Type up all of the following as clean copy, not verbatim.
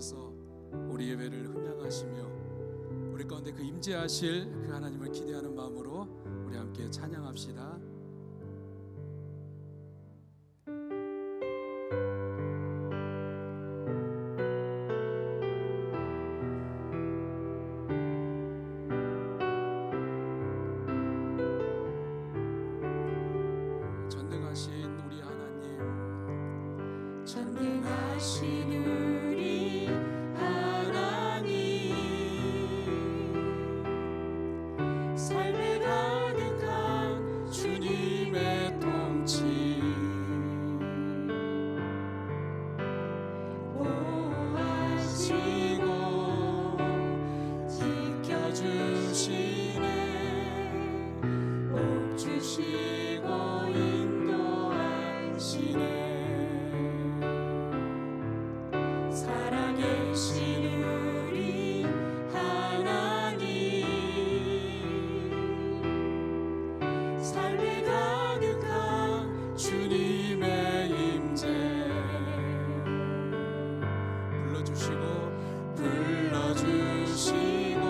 통해서 우리 예배를 흠양하시며 우리 가운데 그 임재하실 그 하나님을 기대하는 마음으로 우리 함께 찬양합시다. 전능하신 우리 하나님, 전능하신 우리 하나님, 삶에 가득한 주님의 통치 보호하시고 지켜주시네. 복 주시고 인도하시네. 살아계신 우리 하나님, 삶에 가득한 주님의 임재 불러주시고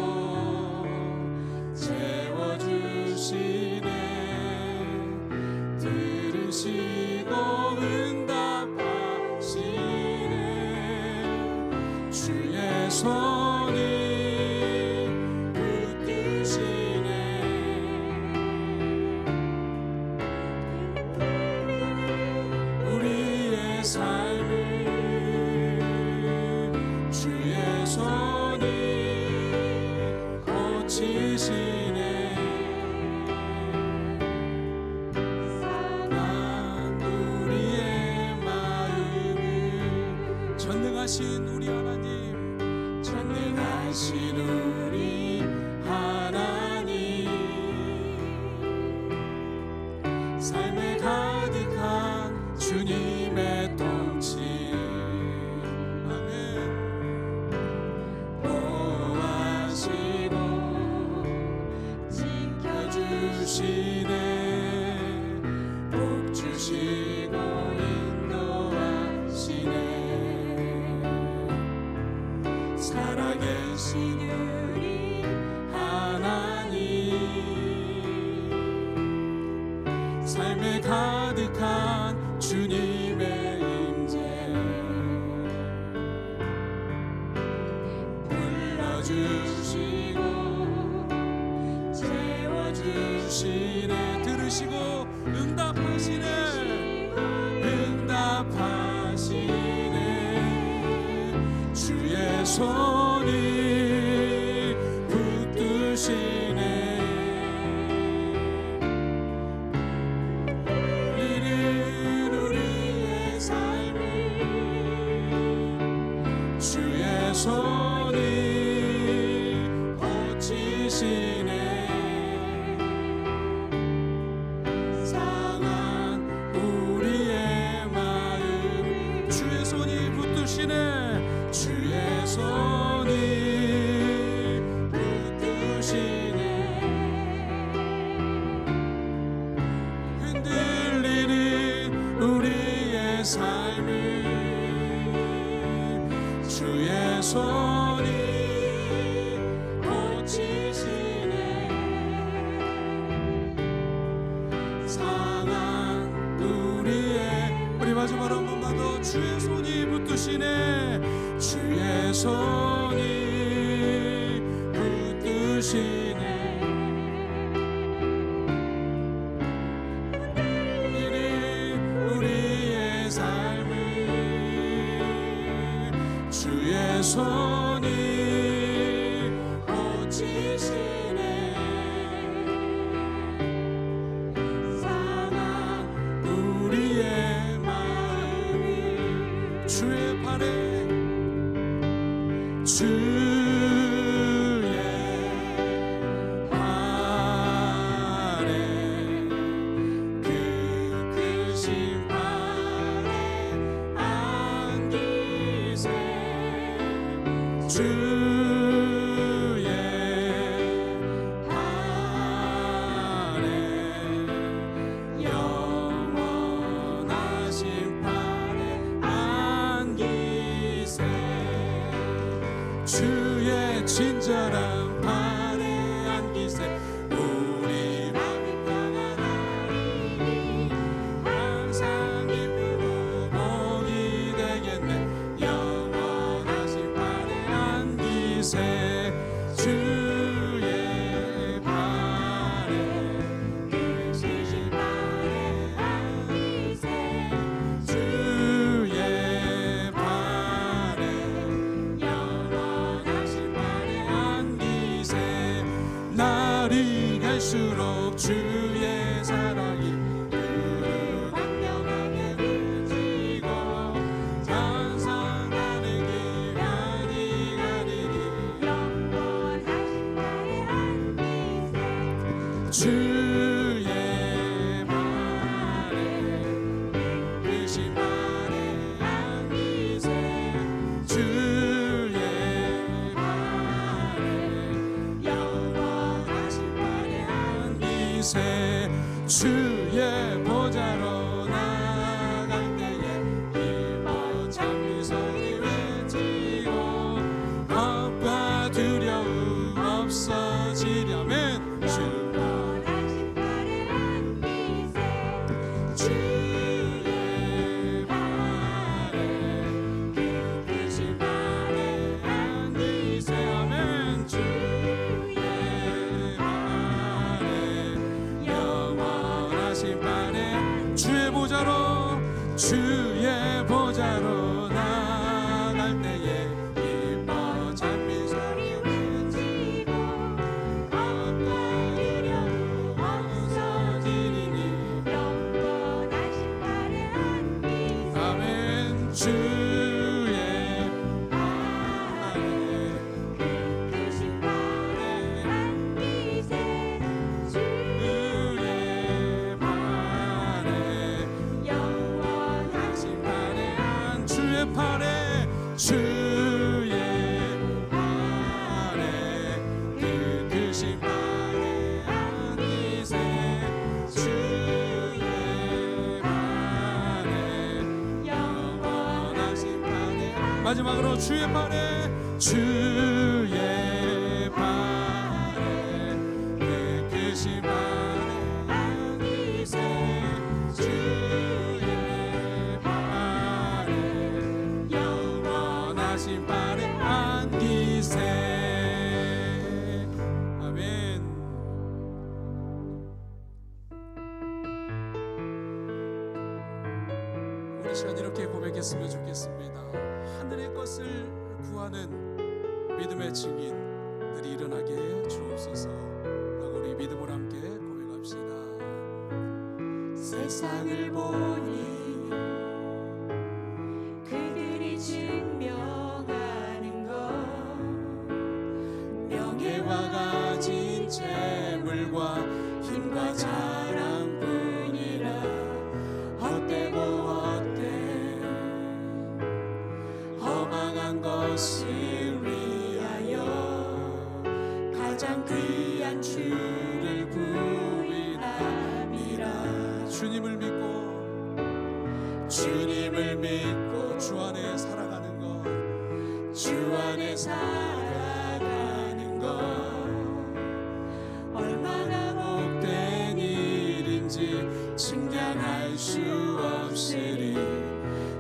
채워주시네. 들으시고 응답하시네. 주의 손이 붙드시네. 우리의 삶을 주의 손이 고치시네. 상한 우리의 마음을 전능하신 우리 하나님, 전능하신 우리 하나님, 삶에 가득한 주님의 통치 보호하시고 지켜주시네. 복 주시고 인도하시네. 살아계신 우리 하나님, 삶에 가득한 주님의 임재 불러주시고 채워주시네. 들으시고 응답하시네. 주의 손이 붙드시네. 이는 우리의 삶을 주의 손이 고치시네. 상한 우리의 마음 주의 손이 붙드시네. 주의 손이 붙드시네. 흔들리는 우리의 삶을 주의 손이 고치시네. 상한 우리 마지막으로 한 번만 더 주의 손이 붙드시네. 주의 손이 붙드시네. 이는 우리의 삶을 주의 손이 고치시네. 상한 우리의 마음을 주의 팔에 주의 팔에 그 크신 팔에 안기세. 주의 팔에 영원하신 팔에 안기세. 주의 친절한 발에 안기세 우리 마음이 평안하리니 항상 기쁘고 복이 되겠네 영원하신 발에 안기세 주의 발에 크신 발에 안기세 주의 발에 영원하신 발에 안기세 날이 갈수록 주의 사랑이 광명하게 그치고 찬송하는 기간이 가리니 영원하신 발에 안기세 주의 발에 크신 발에 안기세 주의 발에 영원하신 발에 안기세 주의 보좌로 나갈 때에 기뻐 찬미 소리 외치고 겁과 두려움 없어지려면 영원하신 발에 안기세 주의 발에 크신 발에 안기세 아멘 주의 발에 영원하신 발에 주의 보좌로 나갈 때에 기뻐 찬미 소리 외치고 겁과 두려움 없어지리니 영원하신 발에 안기세 아멘 주의 발에 크신 발에 안기세 주의 발에 영원하신 발에 안 주의 팔에 주의 발에 그 크신 발에 안기세 주의 발에 영원하신 발에 마지막으로 주의 팔에 그 크신 발에 안기세 주의 발에 영원하신 발에 안기세 아멘. 우리 시간 이렇게 고백했으면 좋겠습니다. 하늘의 것을 구하는 믿음의 증인 들이 일어나게 주옵소서 라고 우리 믿음으로 함께 고백합시다. 세상을 보니 그들이 증명하는 것 명예와 가진 재물과 힘과 자랑뿐이라 헛되고 헛된 허망한 것을 위하여 가장 귀한 주를 부인함이라. 주님을 믿고 주 안에 살아가는 것, 주 안에 살아가는 것 얼마나 복된 일인지 증량할 수 없으리.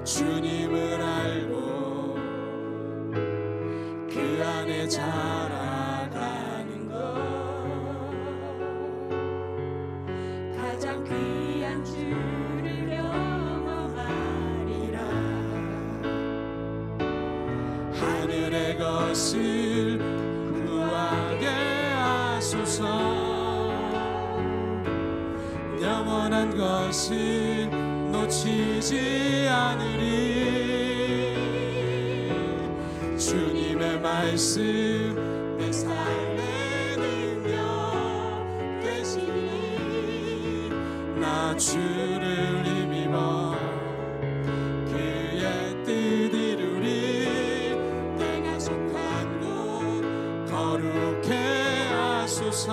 주님을 알고 그 안에 자라가는 것 가장 귀한 주를 경험하리라. 하늘의 것을 구하게 하소서. 영원한 것을 놓치지 않으리. 주님의 말씀 내 삶의 능력 되시니 나 주를 힘입어 그의 뜻 이루리. 내가 속한 곳 거룩해 하소서.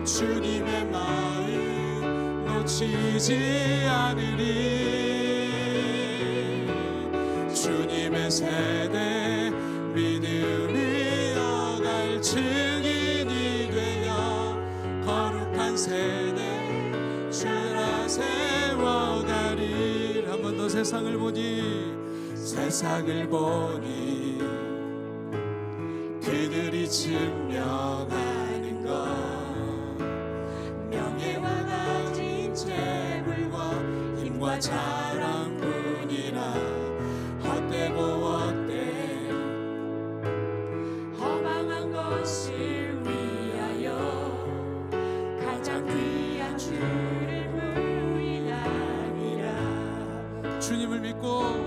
주님의 마음 놓치지 않으리. 주님의 세대 믿음이 어갈 증인이 되어 거룩한 세대 주라 세워가리. 한 번 더 세상을 보니 그들이 증명하는 것 명예와 가진 재물과 힘과 자랑뿐이라 헛되고 헛돼 허망한 것을 위하여 가장 귀한 주를 부인하니라. 주님을 믿고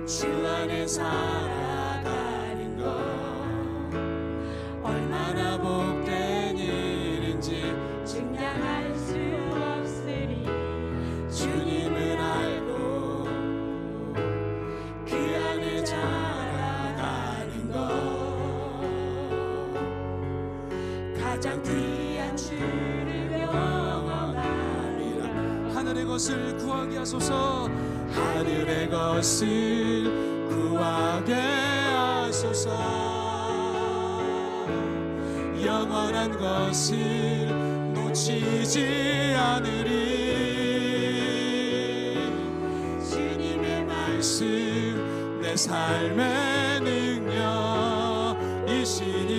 주 안에 살아가는 것 얼마나 복된 일인지 증량할 수 없으리. 주님을 알고 그 안에 자라가는 것 가장 귀한 주를 경험하리라. 하늘의 것을 구하게 하소서. 하늘의 것을 구하게 하소서. 영원한 것을 놓치지 않으리. 주님의 말씀 내 삶의 능력이시니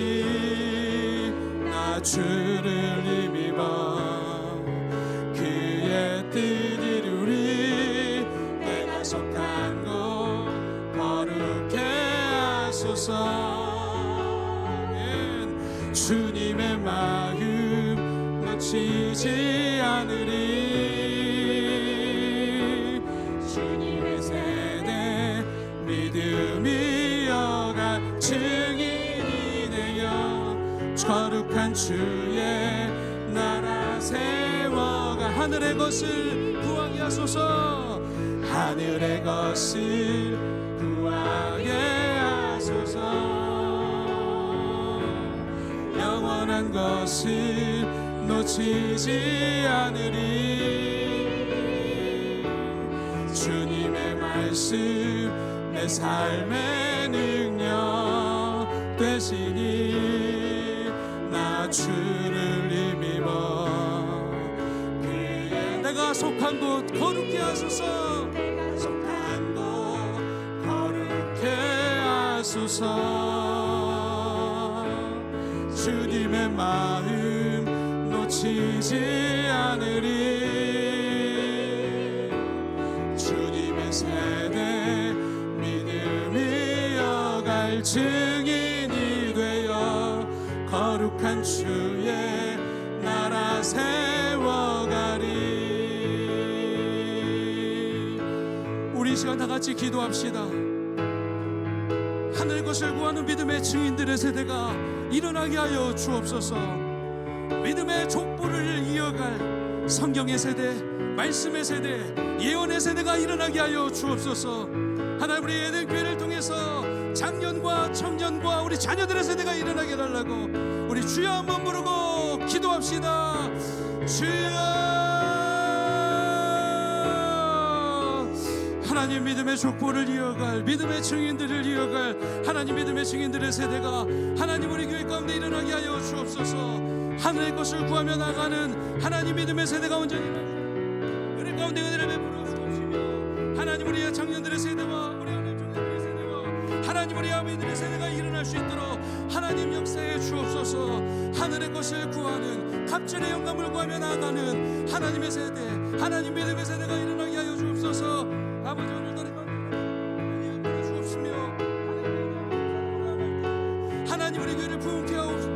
나 주를 힘입어 그의 뜻 이루리. 내가 속한 곳 거룩해 하소서. 주님의 마음 놓치지 않으리. 주님의 세대 믿음이 어간 증인이 되어 거룩한 주의 나라 세워가. 하늘의 것을 구하게 하소서. 하늘의 것을 구하게 하소서. 영원한 것을 놓치지 않으리. 주님의 말씀 내 삶의 능력 되시니 나 주를 힘입어 그의 내가 속한 곳 거룩게 하소서. 속한 곳 거룩게 하소서. 주님의 마음 놓치지 않으리. 주님의 세대 믿음이 어갈 증인이 되어 거룩한 주의 나라 세워가리. 우리 이 시간 다 같이 기도합시다. 하늘 것을 구하는 믿음의 증인들의 세대가 일어나게 하여 주옵소서. 믿음의 족보를 이어갈 성경의 세대, 말씀의 세대, 예언의 세대가 일어나게 하여 주옵소서. 하나님, 우리 에덴교회를 통해서 장년과 청년과 우리 자녀들의 세대가 일어나게 해달라고 우리 주여 한번 부르고 기도합시다. 주여, 하나님 믿음의 족보를 이어갈, 믿음의 증인들을 이어갈 하나님 믿음의 증인들의 세대가 하나님 우리 교회 가운데 일어나게 하여 주옵소서. 하늘의 것을 구하며 나가는 하나님 믿음의 세대가 온전히 우리 가운데 은혜를 베풀어 주옵시며, 하나님 우리의 청년들의 세대와 우리 하나님 청년들의 세대와 하나님 우리 아버지들의 세대가 일어날 수 있도록 하나님 역사해 주옵소서. 하늘의 것을 구하는 갑절의 영감을 구하며 나아가는 하나님의 세대, 하나님 믿음의 세대가 일어나게 하여 주옵소서. 아버지, 오늘도 하나님 베풀어 주옵시며 하나님 우리 교회를 부흥케 하옵소서.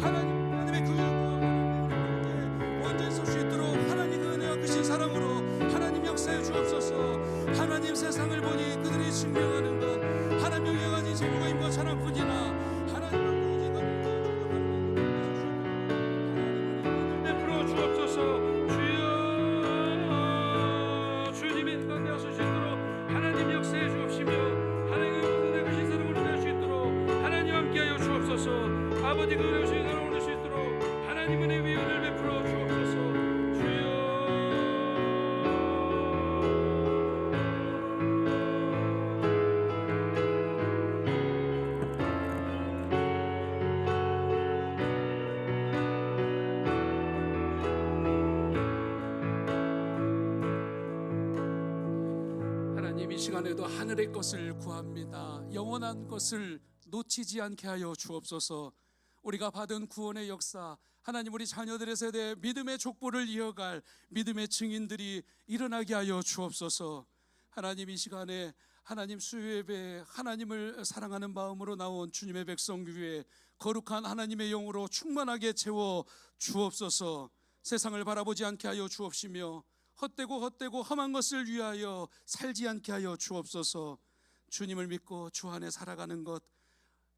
하나님의 교회와 온전히 설 수 있도록 하나님의 은혜와 크신 사랑으로 하나님 역사해 주옵소서. 하나님, 세상을 보니 그들이 증명하는 것 하나님 명예가 가진 재물과 힘과 자랑뿐이나 하나님 베풀어 주옵소서. 주여, 주님이 가운데 하실 수 있도록 하나님 하나님, 이 시간에도 하늘의 것을 구합니다. 영원한 것을 놓치지 않게 하여 주옵소서. 우리가 받은 구원의 역사, 하나님, 우리 자녀들의 세대에 믿음의 족보를 이어갈 믿음의 증인들이 일어나게 하여 주옵소서. 하나님, 이 시간에 하나님 수요예배, 하나님을 사랑하는 마음으로 나온 주님의 백성 위에 거룩한 하나님의 영으로 충만하게 채워 주옵소서. 세상을 바라보지 않게 하여 주옵시며 헛되고 험한 것을 위하여 살지 않게 하여 주옵소서. 주님을 믿고 주 안에 살아가는 것,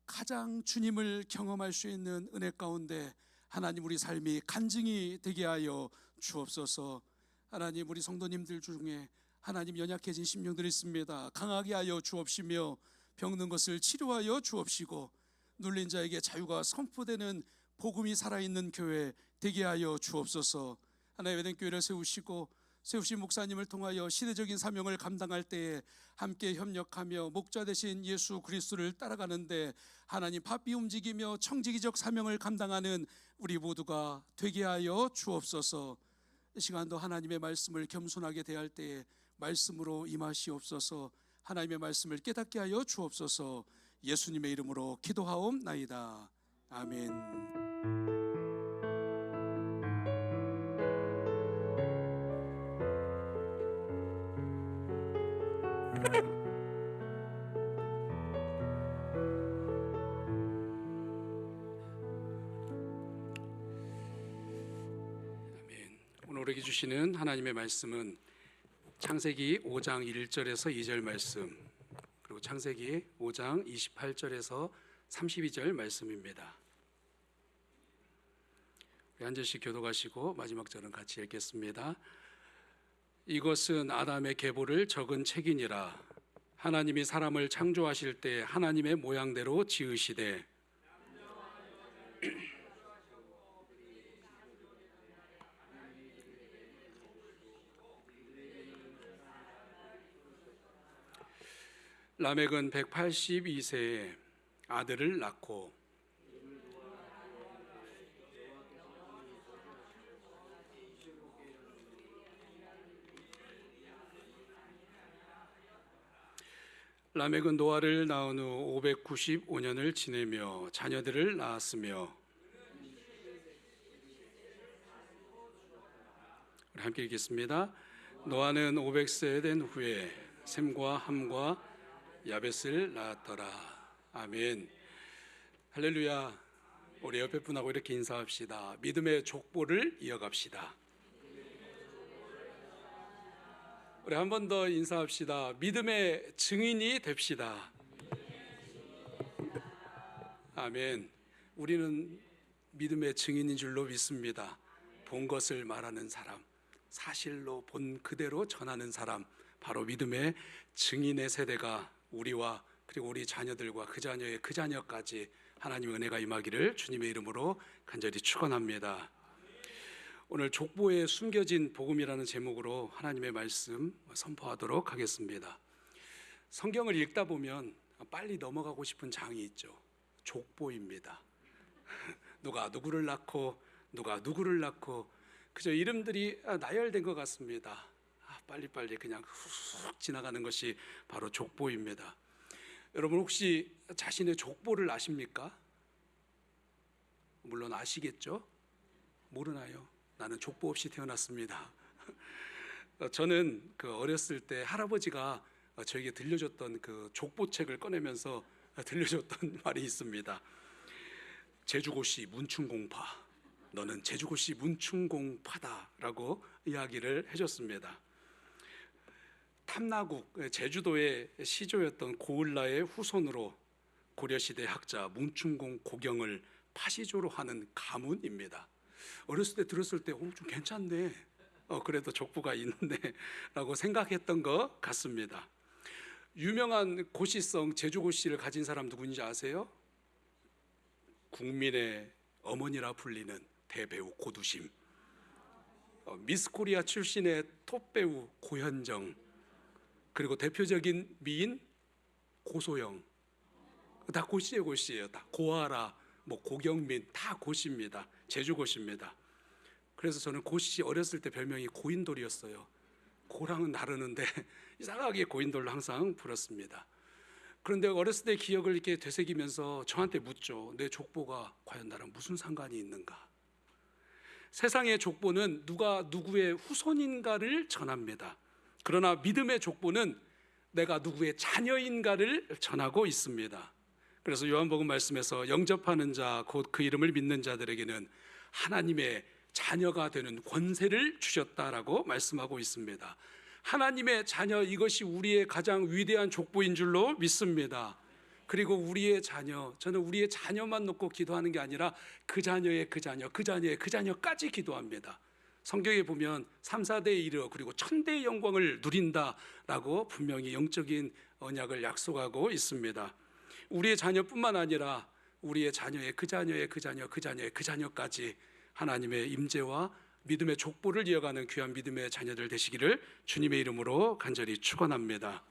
가장 주님을 경험할 수 있는 은혜 가운데 하나님, 우리 삶이 간증이 되게 하여 주옵소서. 하나님, 우리 성도님들 중에 하나님 연약해진 심령들이 있습니다. 강하게 하여 주옵시며 병든 것을 치료하여 주옵시고 눌린 자에게 자유가 선포되는 복음이 살아있는 교회 되게 하여 주옵소서. 하나님의 된 교회를 세우신 목사님을 통하여 시대적인 사명을 감당할 때에 함께 협력하며 목자 되신 예수 그리스도를 따라가는데 하나님 바삐 움직이며 청지기적 사명을 감당하는 우리 모두가 되게 하여 주옵소서. 이 시간도 하나님의 말씀을 겸손하게 대할 때에 말씀으로 임하시옵소서. 하나님의 말씀을 깨닫게 하여 주옵소서. 예수님의 이름으로 기도하옵나이다. 아멘. 오늘 우리에게 주시는 하나님의 말씀은 창세기 5장 1절에서 2절 말씀, 그리고 창세기 5장 28절에서 32절 말씀입니다. 한 절씩 교독하시고 마지막 절은 같이 읽겠습니다. 이것은 아담의 계보를 적은 책이니라. 하나님이 사람을 창조하실 때 하나님의 모양대로 지으시되 라멕은 182세에 아들을 낳고 라멕은 노아를 낳은 후 595년을 지내며 자녀들을 낳았으며, 우리 함께 읽겠습니다. 노아는 500세 된 후에 셈과 함과 야벳을 낳았더라. 아멘. 할렐루야. 우리 옆에 분하고 이렇게 인사합시다. 믿음의 족보를 이어갑시다. 우리 한 번 더 인사합시다. 믿음의 증인이 됩시다. 아멘. 우리는 믿음의 증인인 줄로 믿습니다. 본 것을 말하는 사람, 사실로 본 그대로 전하는 사람, 바로 믿음의 증인의 세대가 우리와 그리고 우리 자녀들과 그 자녀의 그 자녀까지 하나님의 은혜가 임하기를 주님의 이름으로 간절히 축원합니다. 오늘 족보에 숨겨진 복음이라는 제목으로 하나님의 말씀 선포하도록 하겠습니다. 성경을 읽다 보면 빨리 넘어가고 싶은 장이 있죠. 족보입니다. 누가 누구를 낳고 누가 누구를 낳고 그저 이름들이 나열된 것 같습니다. 빨리빨리 그냥 훅 지나가는 것이 바로 족보입니다. 여러분 혹시 자신의 족보를 아십니까? 물론 아시겠죠? 모르나요? 나는 족보 없이 태어났습니다. 저는 어렸을 때 할아버지가 저에게 들려줬던 그 족보책을 꺼내면서 들려줬던 말이 있습니다. 제주고시 문충공파, 너는 제주고시 문충공파다라고 이야기를 해줬습니다. 탐나국 제주도의 시조였던 고을라의 후손으로 고려시대 학자 문충공 고경을 파시조로 하는 가문입니다. 어렸을 때 들었을 때 좀 괜찮네, 그래도 족보가 있는데 라고 생각했던 것 같습니다. 유명한 고시성 제주고시를 가진 사람 누구인지 아세요? 국민의 어머니라 불리는 대배우 고두심, 미스코리아 출신의 톱배우 고현정, 그리고 대표적인 미인 고소영, 다 고시예요. 고시예요. 다 고아라, 고경민 다 고시입니다. 제주고시입니다. 그래서 저는 고시 어렸을 때 별명이 고인돌이었어요. 고랑은 나르는데 이상하게 고인돌로 항상 불었습니다. 그런데 어렸을 때 기억을 이렇게 되새기면서 저한테 묻죠. 내 족보가 과연 나랑 무슨 상관이 있는가? 세상의 족보는 누가 누구의 후손인가를 전합니다. 그러나 믿음의 족보는 내가 누구의 자녀인가를 전하고 있습니다. 그래서 요한복음 말씀에서 영접하는 자, 곧 그 이름을 믿는 자들에게는 하나님의 자녀가 되는 권세를 주셨다라고 말씀하고 있습니다. 하나님의 자녀, 이것이 우리의 가장 위대한 족보인 줄로 믿습니다. 그리고 우리의 자녀, 저는 우리의 자녀만 놓고 기도하는 게 아니라 그 자녀의 그 자녀, 그 자녀의 그 자녀까지 기도합니다. 성경에 보면 3, 4대에 이르러 그리고 1000대의 영광을 누린다라고 분명히 영적인 언약을 약속하고 있습니다. 우리의 자녀뿐만 아니라 우리의 자녀의 그 자녀의 그 자녀, 그 자녀의 그 자녀까지 하나님의 임재와 믿음의 족보를 이어가는 귀한 믿음의 자녀들 되시기를 주님의 이름으로 간절히 축원합니다.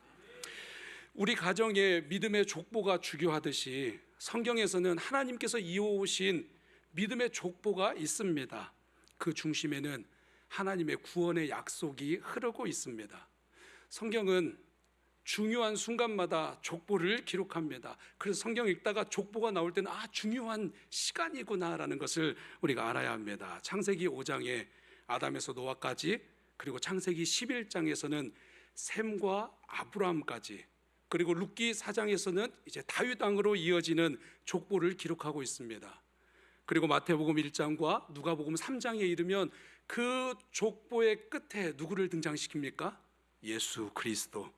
우리 가정에 믿음의 족보가 주교하듯이 성경에서는 하나님께서 이어오신 믿음의 족보가 있습니다. 그 중심에는 하나님의 구원의 약속이 흐르고 있습니다. 성경은 중요한 순간마다 족보를 기록합니다. 그래서 성경 읽다가 족보가 나올 때는 중요한 시간이구나라는 것을 우리가 알아야 합니다. 창세기 5장에 아담에서 노아까지, 그리고 창세기 11장에서는 셈과 아브라함까지, 그리고 룻기 4장에서는 이제 다윗 왕으로 이어지는 족보를 기록하고 있습니다. 그리고 마태복음 1장과 누가복음 3장에 이르면 그 족보의 끝에 누구를 등장시킵니까? 예수 그리스도.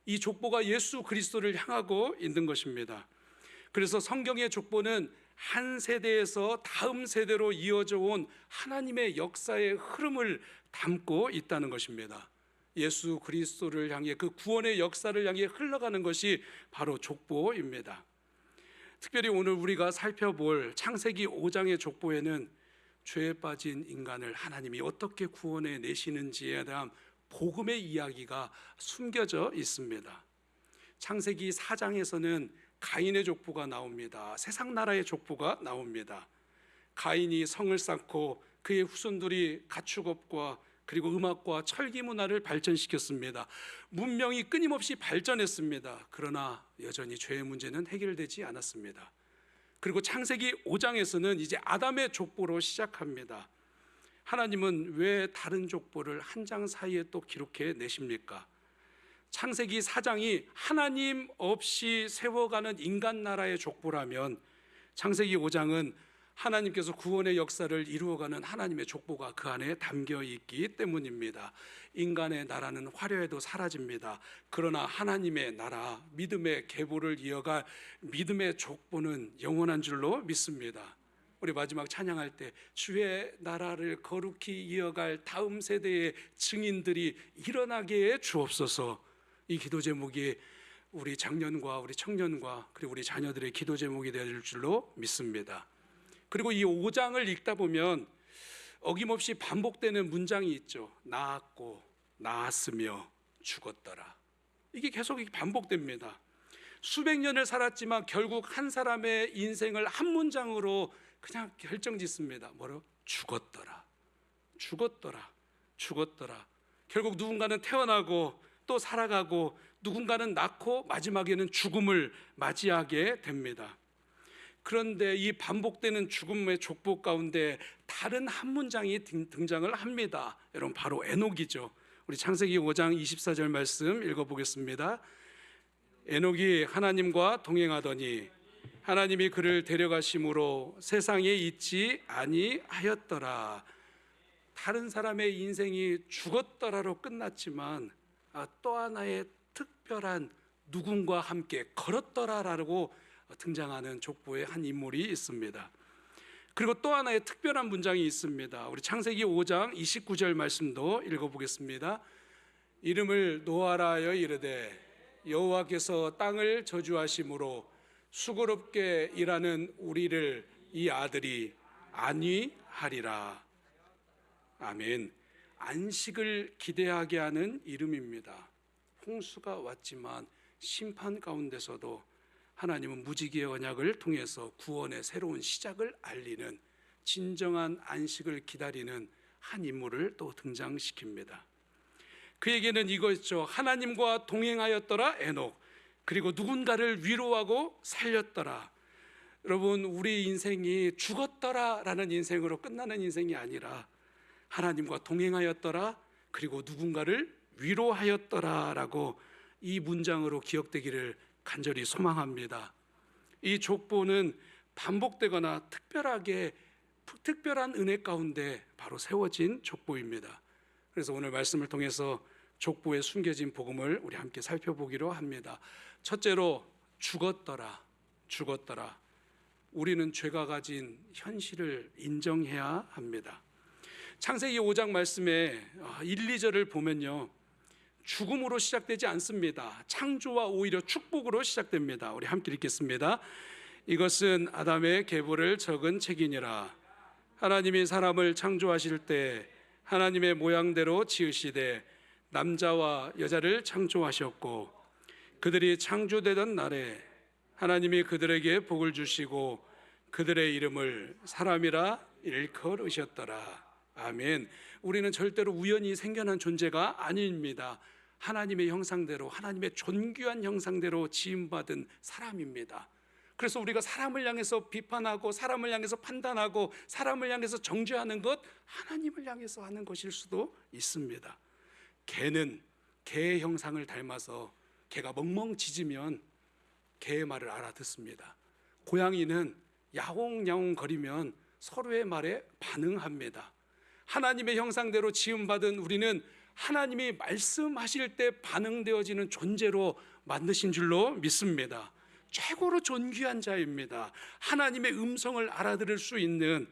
이 족보가 예수 그리스도를 향하고 있는 것입니다. 그래서 성경의 족보는 한 세대에서 다음 세대로 이어져 온 하나님의 역사의 흐름을 담고 있다는 것입니다. 예수 그리스도를 향해, 그 구원의 역사를 향해 흘러가는 것이 바로 족보입니다. 특별히 오늘 우리가 살펴볼 창세기 5장의 족보에는 죄에 빠진 인간을 하나님이 어떻게 구원해 내시는지에 대한 복음의 이야기가 숨겨져 있습니다. 창세기 4장에서는 가인의 족보가 나옵니다. 세상 나라의 족보가 나옵니다. 가인이 성을 쌓고 그의 후손들이 가축업과 그리고 음악과 철기 문화를 발전시켰습니다. 문명이 끊임없이 발전했습니다. 그러나 여전히 죄의 문제는 해결되지 않았습니다. 그리고 창세기 5장에서는 이제 아담의 족보로 시작합니다. 하나님은 왜 다른 족보를 한 장 사이에 또 기록해 내십니까? 창세기 4장이 하나님 없이 세워가는 인간 나라의 족보라면 창세기 5장은 하나님께서 구원의 역사를 이루어가는 하나님의 족보가 그 안에 담겨 있기 때문입니다. 인간의 나라는 화려해도 사라집니다. 그러나 하나님의 나라, 믿음의 계보를 이어갈 믿음의 족보는 영원한 줄로 믿습니다. 우리 마지막 찬양할 때 주의 나라를 거룩히 이어갈 다음 세대의 증인들이 일어나게 해 주옵소서. 이 기도 제목이 우리 장년과 우리 청년과 그리고 우리 자녀들의 기도 제목이 될 줄로 믿습니다. 그리고 이 5장을 읽다 보면 어김없이 반복되는 문장이 있죠. 낳았고 낳았으며 죽었더라. 이게 계속 반복됩니다. 수백 년을 살았지만 결국 한 사람의 인생을 한 문장으로 그냥 결정짓습니다. 뭐로? 죽었더라. 죽었더라. 죽었더라. 결국 누군가는 태어나고 또 살아가고 누군가는 낳고 마지막에는 죽음을 맞이하게 됩니다. 그런데 이 반복되는 죽음의 족보 가운데 다른 한 문장이 등장을 합니다. 여러분, 바로 에녹이죠. 우리 창세기 5장 24절 말씀 읽어보겠습니다. 에녹이 하나님과 동행하더니 하나님이 그를 데려가심으로 세상에 있지 아니하였더라. 다른 사람의 인생이 죽었더라로 끝났지만 또 하나의 특별한 누군가 함께 걸었더라라고 등장하는 족보의 한 인물이 있습니다. 그리고 또 하나의 특별한 문장이 있습니다. 우리 창세기 5장 29절 말씀도 읽어보겠습니다. 이름을 노아라 하여 이르되 여호와께서 땅을 저주하심으로 수고롭게 일하는 우리를 이 아들이 안위하리라. 아멘. 안식을 기대하게 하는 이름입니다. 홍수가 왔지만 심판 가운데서도 하나님은 무지개의 언약을 통해서 구원의 새로운 시작을 알리는, 진정한 안식을 기다리는 한 인물을 또 등장시킵니다. 그에게는 이거였죠. 하나님과 동행하였더라 에녹. 그리고 누군가를 위로하고 살렸더라. 여러분, 우리 인생이 죽었더라라는 인생으로 끝나는 인생이 아니라 하나님과 동행하였더라, 그리고 누군가를 위로하였더라라고 이 문장으로 기억되기를 간절히 소망합니다. 이 족보는 반복되거나 특별한 은혜 가운데 바로 세워진 족보입니다. 그래서 오늘 말씀을 통해서 족보에 숨겨진 복음을 우리 함께 살펴보기로 합니다. 첫째로, 죽었더라. 우리는 죄가 가진 현실을 인정해야 합니다. 창세기 5장 말씀에 1, 2절을 보면요, 죽음으로 시작되지 않습니다. 창조와 오히려 축복으로 시작됩니다. 우리 함께 읽겠습니다. 이것은 아담의 계보를 적은 책이니라. 하나님이 사람을 창조하실 때 하나님의 모양대로 지으시되 남자와 여자를 창조하셨고, 그들이 창조되던 날에 하나님이 그들에게 복을 주시고 그들의 이름을 사람이라 일컬으셨더라. 아멘. 우리는 절대로 우연히 생겨난 존재가 아닙니다. 하나님의 형상대로, 하나님의 존귀한 형상대로 지음받은 사람입니다. 그래서 우리가 사람을 향해서 비판하고 사람을 향해서 판단하고 사람을 향해서 정죄하는 것, 하나님을 향해서 하는 것일 수도 있습니다. 개는 개의 형상을 닮아서 개가 멍멍 짖으면 개의 말을 알아듣습니다. 고양이는 야옹야옹 거리면 서로의 말에 반응합니다. 하나님의 형상대로 지음받은 우리는 하나님이 말씀하실 때 반응되어지는 존재로 만드신 줄로 믿습니다. 최고로 존귀한 자입니다. 하나님의 음성을 알아들을 수 있는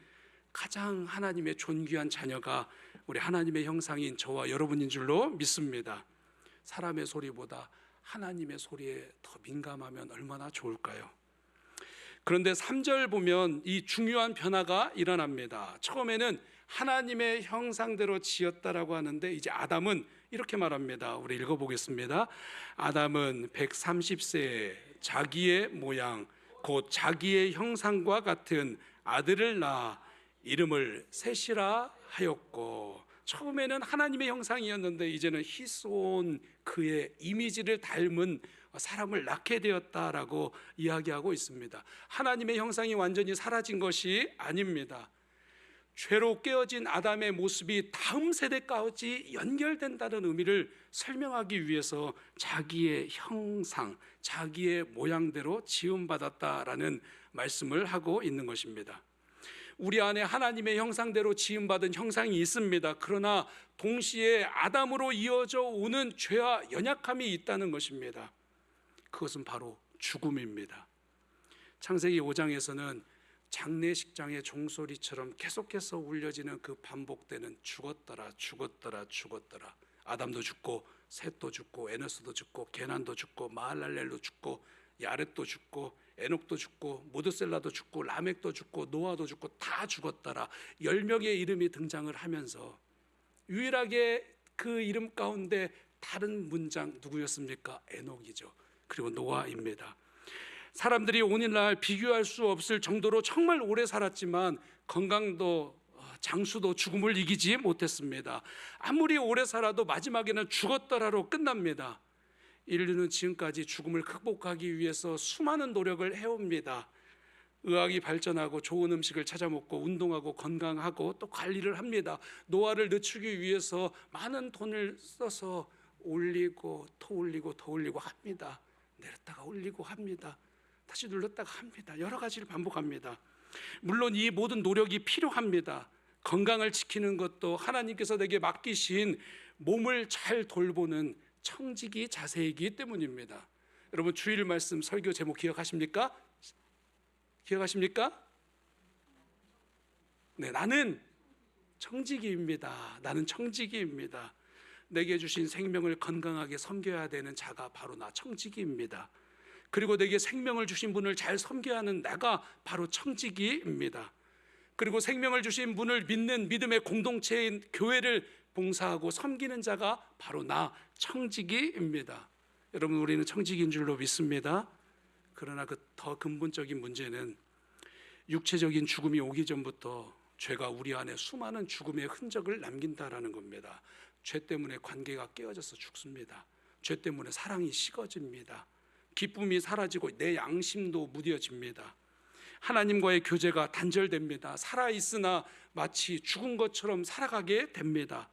가장 하나님의 존귀한 자녀가 우리 하나님의 형상인 저와 여러분인 줄로 믿습니다. 사람의 소리보다 하나님의 소리에 더 민감하면 얼마나 좋을까요? 그런데 3절 보면 이 중요한 변화가 일어납니다. 처음에는 하나님의 형상대로 지었다라고 하는데 이제 아담은 이렇게 말합니다. 우리 읽어보겠습니다. 아담은 130세에 자기의 모양 곧 자기의 형상과 같은 아들을 낳아 이름을 셋이라 하였고, 처음에는 하나님의 형상이었는데 이제는 히스온 그의 이미지를 닮은 사람을 낳게 되었다라고 이야기하고 있습니다. 하나님의 형상이 완전히 사라진 것이 아닙니다. 죄로 깨어진 아담의 모습이 다음 세대까지 연결된다는 의미를 설명하기 위해서 자기의 형상, 자기의 모양대로 지음받았다라는 말씀을 하고 있는 것입니다. 우리 안에 하나님의 형상대로 지음받은 형상이 있습니다. 그러나 동시에 아담으로 이어져 오는 죄와 연약함이 있다는 것입니다. 그것은 바로 죽음입니다. 창세기 5장에서는 장례식장의 종소리처럼 계속해서 울려지는 그 반복되는 죽었더라. 아담도 죽고 셋도 죽고 에노스도 죽고 게난도 죽고 마할랄렐도 죽고 야렛도 죽고 에녹도 죽고 모드셀라도 죽고 라멕도 죽고 노아도 죽고 다 죽었더라. 10명의 이름이 등장을 하면서 유일하게 그 이름 가운데 다른 문장 누구였습니까? 에녹이죠. 그리고 노아입니다. 사람들이 오늘날 비교할 수 없을 정도로 정말 오래 살았지만 건강도 장수도 죽음을 이기지 못했습니다. 아무리 오래 살아도 마지막에는 죽었더라로 끝납니다. 인류는 지금까지 죽음을 극복하기 위해서 수많은 노력을 해옵니다. 의학이 발전하고 좋은 음식을 찾아 먹고 운동하고 건강하고 또 관리를 합니다. 노화를 늦추기 위해서 많은 돈을 써서 올리고 더 올리고 더 올리고 합니다. 내렸다가 올리고 합니다. 다시 눌렀다가 합니다. 여러 가지를 반복합니다. 물론 이 모든 노력이 필요합니다. 건강을 지키는 것도 하나님께서 내게 맡기신 몸을 잘 돌보는 청지기 자세이기 때문입니다. 여러분, 주일 말씀 설교 제목 기억하십니까? 네, 나는 청지기입니다. 나는 청지기입니다. 내게 주신 생명을 건강하게 섬겨야 되는 자가 바로 나 청지기입니다. 그리고 내게 생명을 주신 분을 잘 섬겨야 하는 내가 바로 청지기입니다. 그리고 생명을 주신 분을 믿는 믿음의 공동체인 교회를 봉사하고 섬기는 자가 바로 나 청지기입니다. 여러분, 우리는 청지기인 줄로 믿습니다. 그러나 그 더 근본적인 문제는 육체적인 죽음이 오기 전부터 죄가 우리 안에 수많은 죽음의 흔적을 남긴다라는 겁니다. 죄 때문에 관계가 깨어져서 죽습니다. 죄 때문에 사랑이 식어집니다. 기쁨이 사라지고 내 양심도 무뎌집니다. 하나님과의 교제가 단절됩니다. 살아있으나 마치 죽은 것처럼 살아가게 됩니다.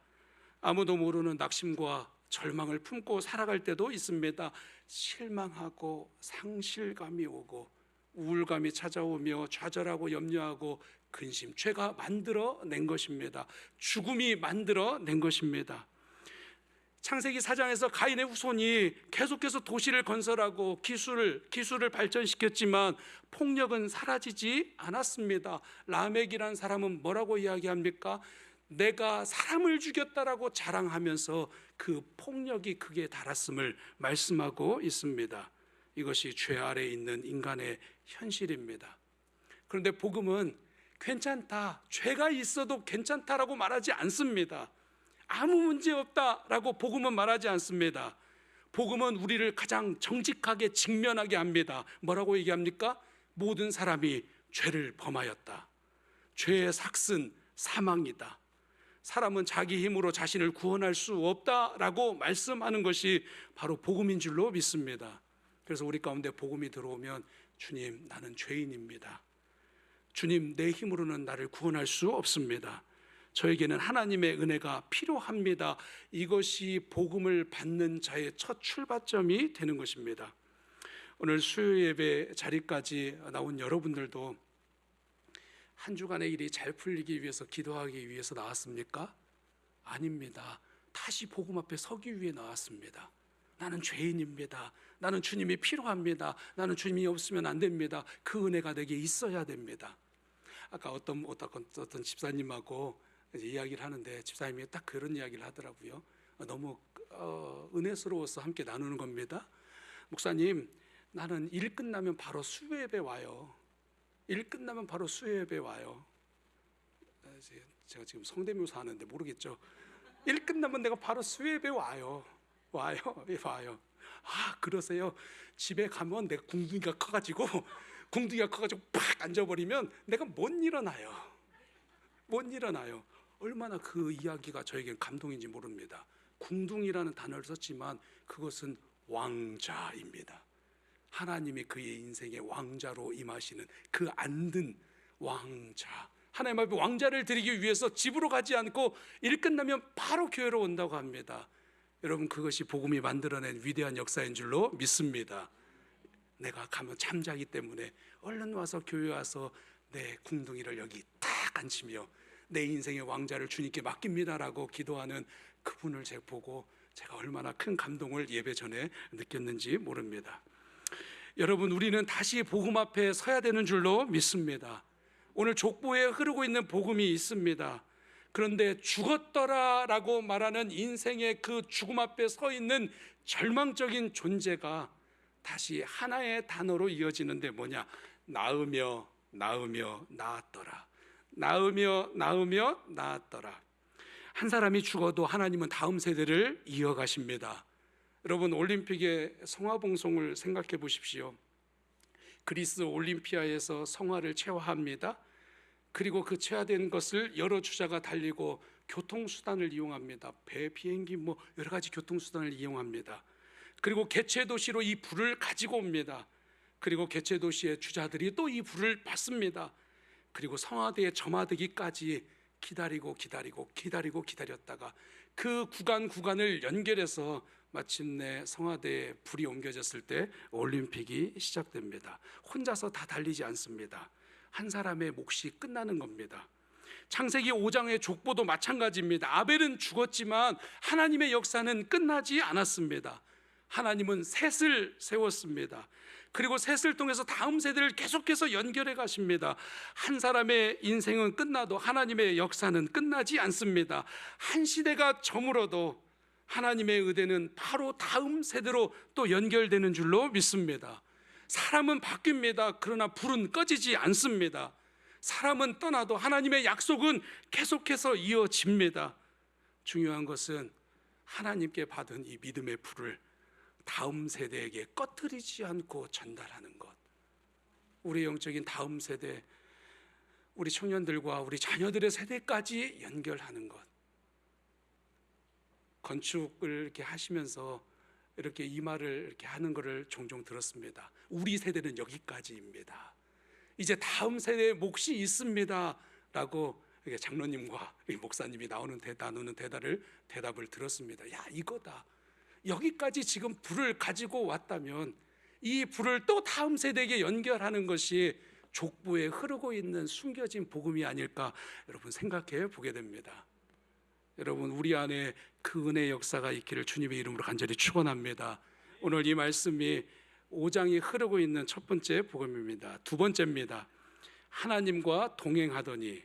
아무도 모르는 낙심과 절망을 품고 살아갈 때도 있습니다. 실망하고 상실감이 오고 우울감이 찾아오며 좌절하고 염려하고 근심, 죄가 만들어낸 것입니다. 죽음이 만들어낸 것입니다. 창세기 4장에서 가인의 후손이 계속해서 도시를 건설하고 기술을 발전시켰지만 폭력은 사라지지 않았습니다. 라멕이라는 사람은 뭐라고 이야기합니까? 내가 사람을 죽였다라고 자랑하면서 그 폭력이 극에 달았음을 말씀하고 있습니다. 이것이 죄 아래에 있는 인간의 현실입니다. 그런데 복음은 괜찮다, 죄가 있어도 괜찮다라고 말하지 않습니다. 아무 문제 없다라고 복음은 말하지 않습니다. 복음은 우리를 가장 정직하게 직면하게 합니다. 뭐라고 얘기합니까? 모든 사람이 죄를 범하였다. 죄의 삭은 사망이다. 사람은 자기 힘으로 자신을 구원할 수 없다라고 말씀하는 것이 바로 복음인 줄로 믿습니다. 그래서 우리 가운데 복음이 들어오면 주님, 나는 죄인입니다. 주님, 내 힘으로는 나를 구원할 수 없습니다. 저에게는 하나님의 은혜가 필요합니다. 이것이 복음을 받는 자의 첫 출발점이 되는 것입니다. 오늘 수요 예배 자리까지 나온 여러분들도 한 주간의 일이 잘 풀리기 위해서 기도하기 위해서 나왔습니까? 아닙니다. 다시 복음 앞에 서기 위해 나왔습니다. 나는 죄인입니다. 나는 주님이 필요합니다. 나는 주님이 없으면 안 됩니다. 그 은혜가 내게 있어야 됩니다. 아까 어떤 집사님하고 이야기를 하는데 집사님이 딱 그런 이야기를 하더라고요. 너무 은혜스러워서 함께 나누는 겁니다. 목사님, 나는 일 끝나면 바로 수요 예배 와요. 일 끝나면 바로 수요 예배 와요. 제가 지금 성대묘사 하는데 모르겠죠. 일 끝나면 내가 바로 수요 예배 와요. 아, 그러세요? 집에 가면 내 궁둥이가 커가지고 팍 앉아버리면 내가 못 일어나요. 얼마나 그 이야기가 저에겐 감동인지 모릅니다. 궁둥이라는 단어를 썼지만 그것은 왕자입니다. 하나님이 그의 인생의 왕자로 임하시는 그 앉은 왕자, 하나님 앞에 왕자를 드리기 위해서 집으로 가지 않고 일 끝나면 바로 교회로 온다고 합니다. 여러분, 그것이 복음이 만들어낸 위대한 역사인 줄로 믿습니다. 내가 가면 잠자기 때문에 얼른 와서 교회 와서 내 궁둥이를 여기 딱 앉히며 내 인생의 왕자를 주님께 맡깁니다라고 기도하는 그분을 제가 보고 제가 얼마나 큰 감동을 예배 전에 느꼈는지 모릅니다. 여러분, 우리는 다시 복음 앞에 서야 되는 줄로 믿습니다. 오늘 족보에 흐르고 있는 복음이 있습니다. 그런데 죽었더라라고 말하는 인생의 그 죽음 앞에 서 있는 절망적인 존재가 다시 하나의 단어로 이어지는데 뭐냐? 나으며 나았더라. 나으며 나았더라. 한 사람이 죽어도 하나님은 다음 세대를 이어가십니다. 여러분, 올림픽의 성화봉송을 생각해 보십시오. 그리스 올림피아에서 성화를 채화합니다. 그리고 그 채화된 것을 여러 주자가 달리고 교통수단을 이용합니다. 배, 비행기, 여러 가지 교통수단을 이용합니다. 그리고 개최도시로 이 불을 가지고 옵니다. 그리고 개최도시의 주자들이 또 이 불을 받습니다. 그리고 성화대에 점화되기까지 기다렸다가 그 구간을 연결해서 마침내 성화대에 불이 옮겨졌을 때 올림픽이 시작됩니다. 혼자서 다 달리지 않습니다. 한 사람의 몫이 끝나는 겁니다. 창세기 5장의 족보도 마찬가지입니다. 아벨은 죽었지만 하나님의 역사는 끝나지 않았습니다. 하나님은 셋을 세웠습니다. 그리고 셋을 통해서 다음 세대를 계속해서 연결해 가십니다. 한 사람의 인생은 끝나도 하나님의 역사는 끝나지 않습니다. 한 시대가 저물어도 하나님의 의대는 바로 다음 세대로 또 연결되는 줄로 믿습니다. 사람은 바뀝니다. 그러나 불은 꺼지지 않습니다. 사람은 떠나도 하나님의 약속은 계속해서 이어집니다. 중요한 것은 하나님께 받은 이 믿음의 불을 다음 세대에게 꺼뜨리지 않고 전달하는 것. 우리 영적인 다음 세대, 우리 청년들과 우리 자녀들의 세대까지 연결하는 것. 건축을 이렇게 하시면서 이렇게 이 말을 이렇게 하는 것을 종종 들었습니다. 우리 세대는 여기까지입니다. 이제 다음 세대의 몫이 있습니다라고 장로님과 목사님이 나누는 대답을 들었습니다. 야, 이거다. 여기까지 지금 불을 가지고 왔다면 이 불을 또 다음 세대에게 연결하는 것이 족보에 흐르고 있는 숨겨진 복음이 아닐까 여러분 생각해 보게 됩니다. 여러분, 우리 안에 그 은혜의 역사가 있기를 주님의 이름으로 간절히 축원합니다. 오늘 이 말씀이 5장이 흐르고 있는 첫 번째 복음입니다. 두 번째입니다. 하나님과 동행하더니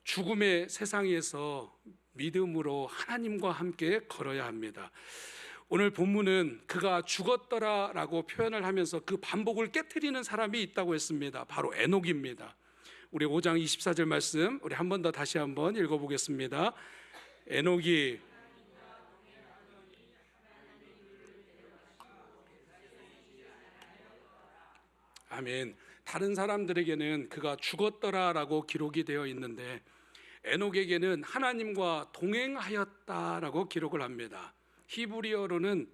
죽음의 세상에서 믿음으로 하나님과 함께 걸어야 합니다. 오늘 본문은 그가 죽었더라라고 표현을 하면서 그 반복을 깨트리는 사람이 있다고 했습니다. 바로 에녹입니다. 우리 5장 24절 말씀 우리 한 번 더 다시 한번 읽어보겠습니다. 에녹이 아멘. 다른 사람들에게는 그가 죽었더라라고 기록이 되어 있는데 에녹에게는 하나님과 동행하였다라고 기록을 합니다. 히브리어로는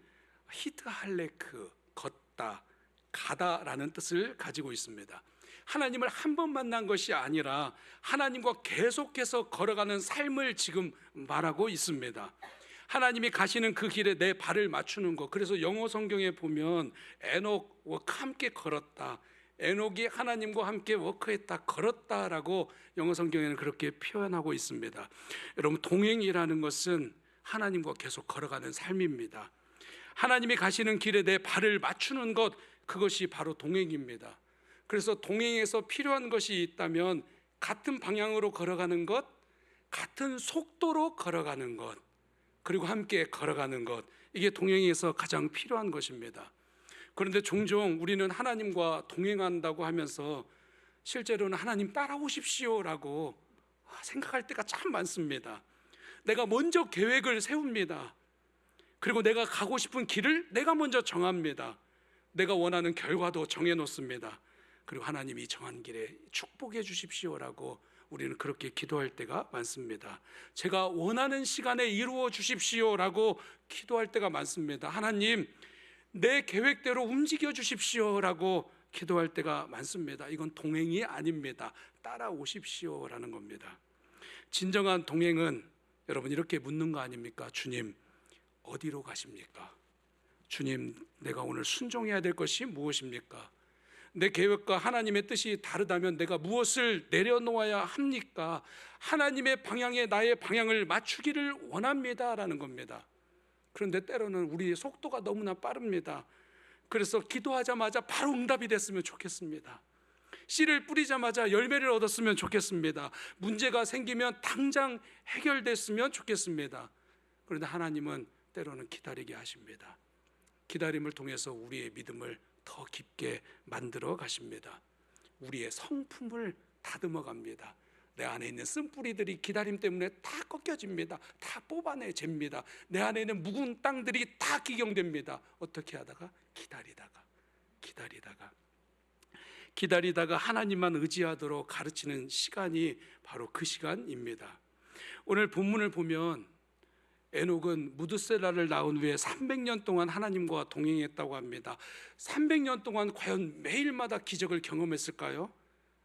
히드할레크, 걷다, 가다라는 뜻을 가지고 있습니다. 하나님을 한 번 만난 것이 아니라 하나님과 계속해서 걸어가는 삶을 지금 말하고 있습니다. 하나님이 가시는 그 길에 내 발을 맞추는 것. 그래서 영어 성경에 보면 에녹과 함께 걸었다, 에녹이 하나님과 함께 워크했다, 걸었다라고 영어 성경에는 그렇게 표현하고 있습니다. 여러분, 동행이라는 것은 하나님과 계속 걸어가는 삶입니다. 하나님이 가시는 길에 내 발을 맞추는 것, 그것이 바로 동행입니다. 그래서 동행에서 필요한 것이 있다면 같은 방향으로 걸어가는 것, 같은 속도로 걸어가는 것, 그리고 함께 걸어가는 것, 이게 동행에서 가장 필요한 것입니다. 그런데 종종 우리는 하나님과 동행한다고 하면서 실제로는 하나님 따라오십시오라고 생각할 때가 참 많습니다. 내가 먼저 계획을 세웁니다. 그리고 내가 가고 싶은 길을 내가 먼저 정합니다. 내가 원하는 결과도 정해놓습니다. 그리고 하나님이 정한 길에 축복해 주십시오라고 우리는 그렇게 기도할 때가 많습니다. 제가 원하는 시간에 이루어 주십시오라고 기도할 때가 많습니다. 하나님, 내 계획대로 움직여 주십시오라고 기도할 때가 많습니다. 이건 동행이 아닙니다. 따라오십시오라는 겁니다. 진정한 동행은 여러분 이렇게 묻는 거 아닙니까? 주님, 어디로 가십니까? 주님, 내가 오늘 순종해야 될 것이 무엇입니까? 내 계획과 하나님의 뜻이 다르다면 내가 무엇을 내려놓아야 합니까? 하나님의 방향에 나의 방향을 맞추기를 원합니다라는 겁니다. 그런데 때로는 우리의 속도가 너무나 빠릅니다. 그래서 기도하자마자 바로 응답이 됐으면 좋겠습니다. 씨를 뿌리자마자 열매를 얻었으면 좋겠습니다. 문제가 생기면 당장 해결됐으면 좋겠습니다. 그런데 하나님은 때로는 기다리게 하십니다. 기다림을 통해서 우리의 믿음을 더 깊게 만들어 가십니다. 우리의 성품을 다듬어 갑니다. 내 안에 있는 쓴뿌리들이 기다림 때문에 다 꺾여집니다. 다 뽑아내집니다. 내 안에 있는 묵은 땅들이 다 기경됩니다. 어떻게 하다가? 기다리다가 하나님만 의지하도록 가르치는 시간이 바로 그 시간입니다. 오늘 본문을 보면 에녹은 무드셀라를 낳은 후에 300년 동안 하나님과 동행했다고 합니다. 300년 동안 과연 매일마다 기적을 경험했을까요?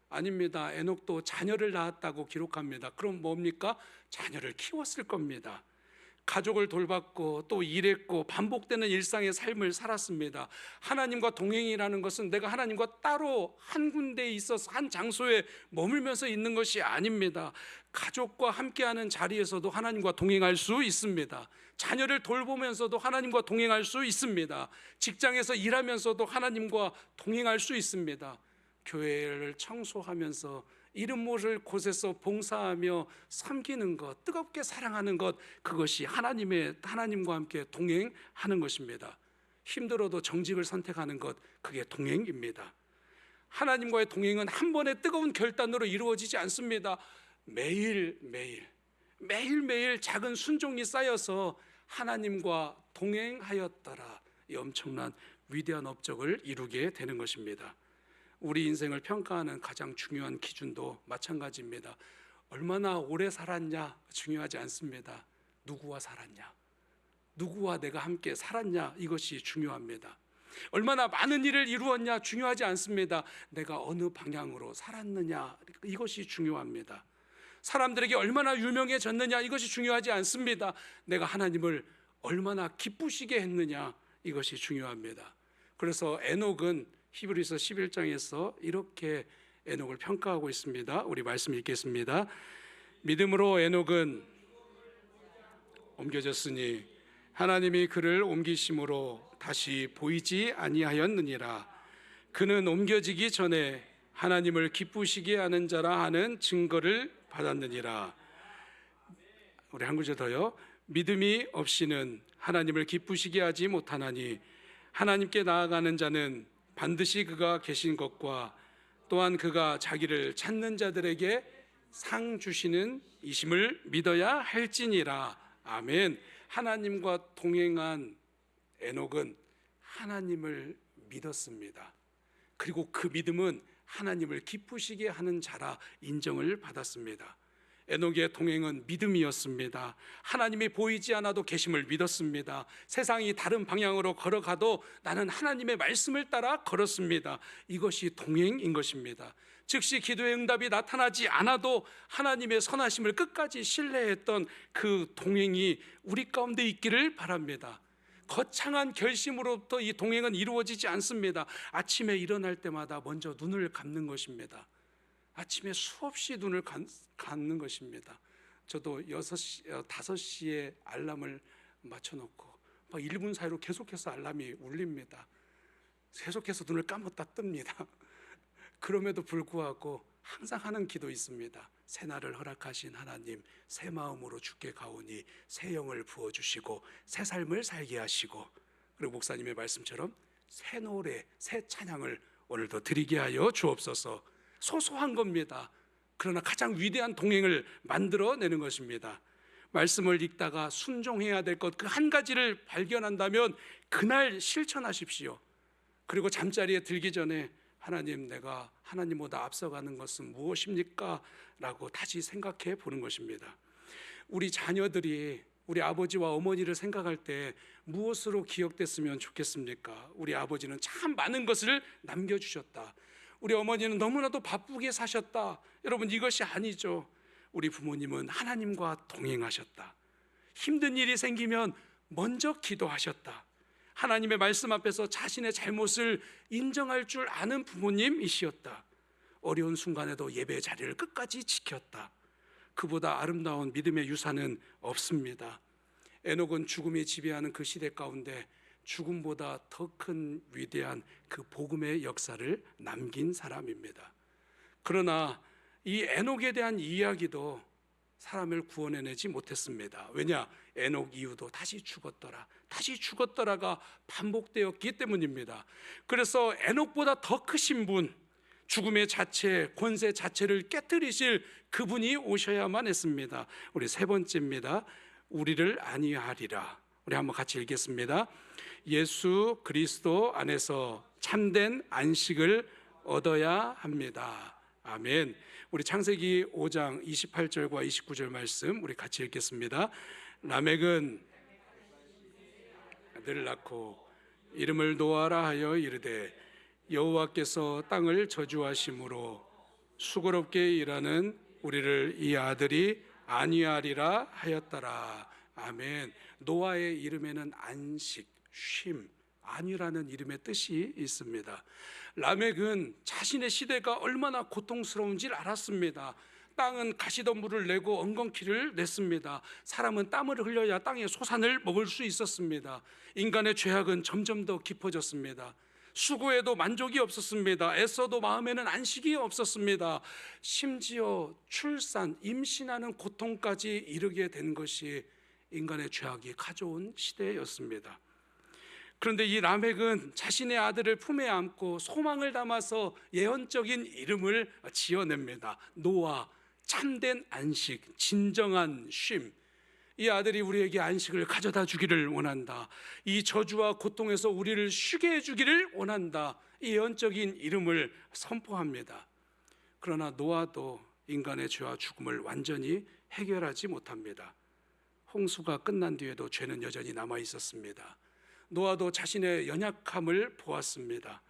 아닙니다. 에녹도 자녀를 낳았다고 기록합니다. 그럼 뭡니까? 자녀를 키웠을 겁니다. 가족을 돌봤고 또 일했고 반복되는 일상의 삶을 살았습니다. 하나님과 동행이라는 것은 내가 하나님과 따로 한 군데에 있어서 한 장소에 머물면서 있는 것이 아닙니다. 가족과 함께하는 자리에서도 하나님과 동행할 수 있습니다. 자녀를 돌보면서도 하나님과 동행할 수 있습니다. 직장에서 일하면서도 하나님과 동행할 수 있습니다. 교회를 청소하면서 이름 모를 곳에서 봉사하며 섬기는 것, 뜨겁게 사랑하는 것, 그것이 하나님과 함께 동행하는 것입니다. 힘들어도 정직을 선택하는 것, 그게 동행입니다. 하나님과의 동행은 한 번의 뜨거운 결단으로 이루어지지 않습니다. 매일매일 작은 순종이 쌓여서 하나님과 동행하였더라, 이 엄청난 위대한 업적을 이루게 되는 것입니다. 우리 인생을 평가하는 가장 중요한 기준도 마찬가지입니다. 얼마나 오래 살았냐 중요하지 않습니다. 누구와 살았냐, 누구와 내가 함께 살았냐, 이것이 중요합니다. 얼마나 많은 일을 이루었냐 중요하지 않습니다. 내가 어느 방향으로 살았느냐, 이것이 중요합니다. 사람들에게 얼마나 유명해졌느냐, 이것이 중요하지 않습니다. 내가 하나님을 얼마나 기쁘시게 했느냐, 이것이 중요합니다. 그래서 에녹은 히브리서 11장에서 이렇게 에녹을 평가하고 있습니다. 우리 말씀 읽겠습니다. 믿음으로 에녹은 옮겨졌으니 하나님이 그를 옮기심으로 다시 보이지 아니하였느니라. 그는 옮겨지기 전에 하나님을 기쁘시게 하는 자라 하는 증거를 받았느니라. 우리 한 구절 더요. 믿음이 없이는 하나님을 기쁘시게 하지 못하나니 하나님께 나아가는 자는 반드시 그가 계신 것과 또한 그가 자기를 찾는 자들에게 상 주시는 이심을 믿어야 할지니라. 아멘. 하나님과 동행한 에녹은 하나님을 믿었습니다. 그리고 그 믿음은 하나님을 기쁘시게 하는 자라 인정을 받았습니다. 에녹의 동행은 믿음이었습니다. 하나님이 보이지 않아도 계심을 믿었습니다. 세상이 다른 방향으로 걸어가도 나는 하나님의 말씀을 따라 걸었습니다. 이것이 동행인 것입니다. 즉시 기도의 응답이 나타나지 않아도 하나님의 선하심을 끝까지 신뢰했던 그 동행이 우리 가운데 있기를 바랍니다. 거창한 결심으로부터 이 동행은 이루어지지 않습니다. 아침에 일어날 때마다 먼저 눈을 감는 것입니다. 아침에 수없이 눈을 감는 것입니다. 저도 5시에 알람을 맞춰놓고 막 1분 사이로 계속해서 알람이 울립니다. 계속해서 눈을 감았다 뜹니다. 그럼에도 불구하고 항상 하는 기도 있습니다. 새 날을 허락하신 하나님, 새 마음으로 주께 가오니 새 영을 부어주시고 새 삶을 살게 하시고, 그리고 목사님의 말씀처럼 새 노래, 새 찬양을 오늘도 드리게 하여 주옵소서. 소소한 겁니다. 그러나 가장 위대한 동행을 만들어내는 것입니다. 말씀을 읽다가 순종해야 될 것 그 한 가지를 발견한다면 그날 실천하십시오. 그리고 잠자리에 들기 전에 하나님, 내가 하나님보다 앞서가는 것은 무엇입니까? 라고 다시 생각해 보는 것입니다. 우리 자녀들이 우리 아버지와 어머니를 생각할 때 무엇으로 기억됐으면 좋겠습니까? 우리 아버지는 참 많은 것을 남겨주셨다. 우리 어머니는 너무나도 바쁘게 사셨다. 여러분, 이것이 아니죠. 우리 부모님은 하나님과 동행하셨다. 힘든 일이 생기면 먼저 기도하셨다. 하나님의 말씀 앞에서 자신의 잘못을 인정할 줄 아는 부모님이시었다. 어려운 순간에도 예배 자리를 끝까지 지켰다. 그보다 아름다운 믿음의 유산은 없습니다. 에녹은 죽음이 지배하는 그 시대 가운데 죽음보다 더 큰 위대한 그 복음의 역사를 남긴 사람입니다. 그러나 이 에녹에 대한 이야기도 사람을 구원해내지 못했습니다. 왜냐? 에녹 이후도 다시 죽었더라가 반복되었기 때문입니다. 그래서 에녹보다 더 크신 분, 죽음의 자체, 권세 자체를 깨뜨리실 그분이 오셔야만 했습니다. 우리 세 번째입니다. 우리를 안위하리라. 우리 한번 같이 읽겠습니다. 예수 그리스도 안에서 참된 안식을 얻어야 합니다. 아멘. 우리 창세기 5장 28절과 29절 말씀 우리 같이 읽겠습니다. 라멕은 아들을 낳고 이름을 노아라 하여 이르되 여호와께서 땅을 저주하심으로 수고롭게 일하는 우리를 이 아들이 안위하리라 하였더라. 아멘. 노아의 이름에는 안식, 쉼, 안위라는 이름의 뜻이 있습니다. 라멕은 자신의 시대가 얼마나 고통스러운지를 알았습니다. 땅은 가시덤불을 내고 엉겅퀴를 냈습니다. 사람은 땀을 흘려야 땅의 소산을 먹을 수 있었습니다. 인간의 죄악은 점점 더 깊어졌습니다. 수고해도 만족이 없었습니다. 애써도 마음에는 안식이 없었습니다. 심지어 출산, 임신하는 고통까지 이르게 된 것이 인간의 죄악이 가져온 시대였습니다. 그런데 이 라멕은 자신의 아들을 품에 안고 소망을 담아서 예언적인 이름을 지어냅니다. 노아, 참된 안식, 진정한 쉼. 이 아들이 우리에게 안식을 가져다 주기를 원한다. 이 저주와 고통에서 우리를 쉬게 해주기를 원한다. 이 예언적인 이름을 선포합니다. 그러나 노아도 인간의 죄와 죽음을 완전히 해결하지 못합니다. 홍수가 끝난 뒤에도 죄는 여전히 남아 있었습니다. 노아도 자신의 연약함을 보았습니다.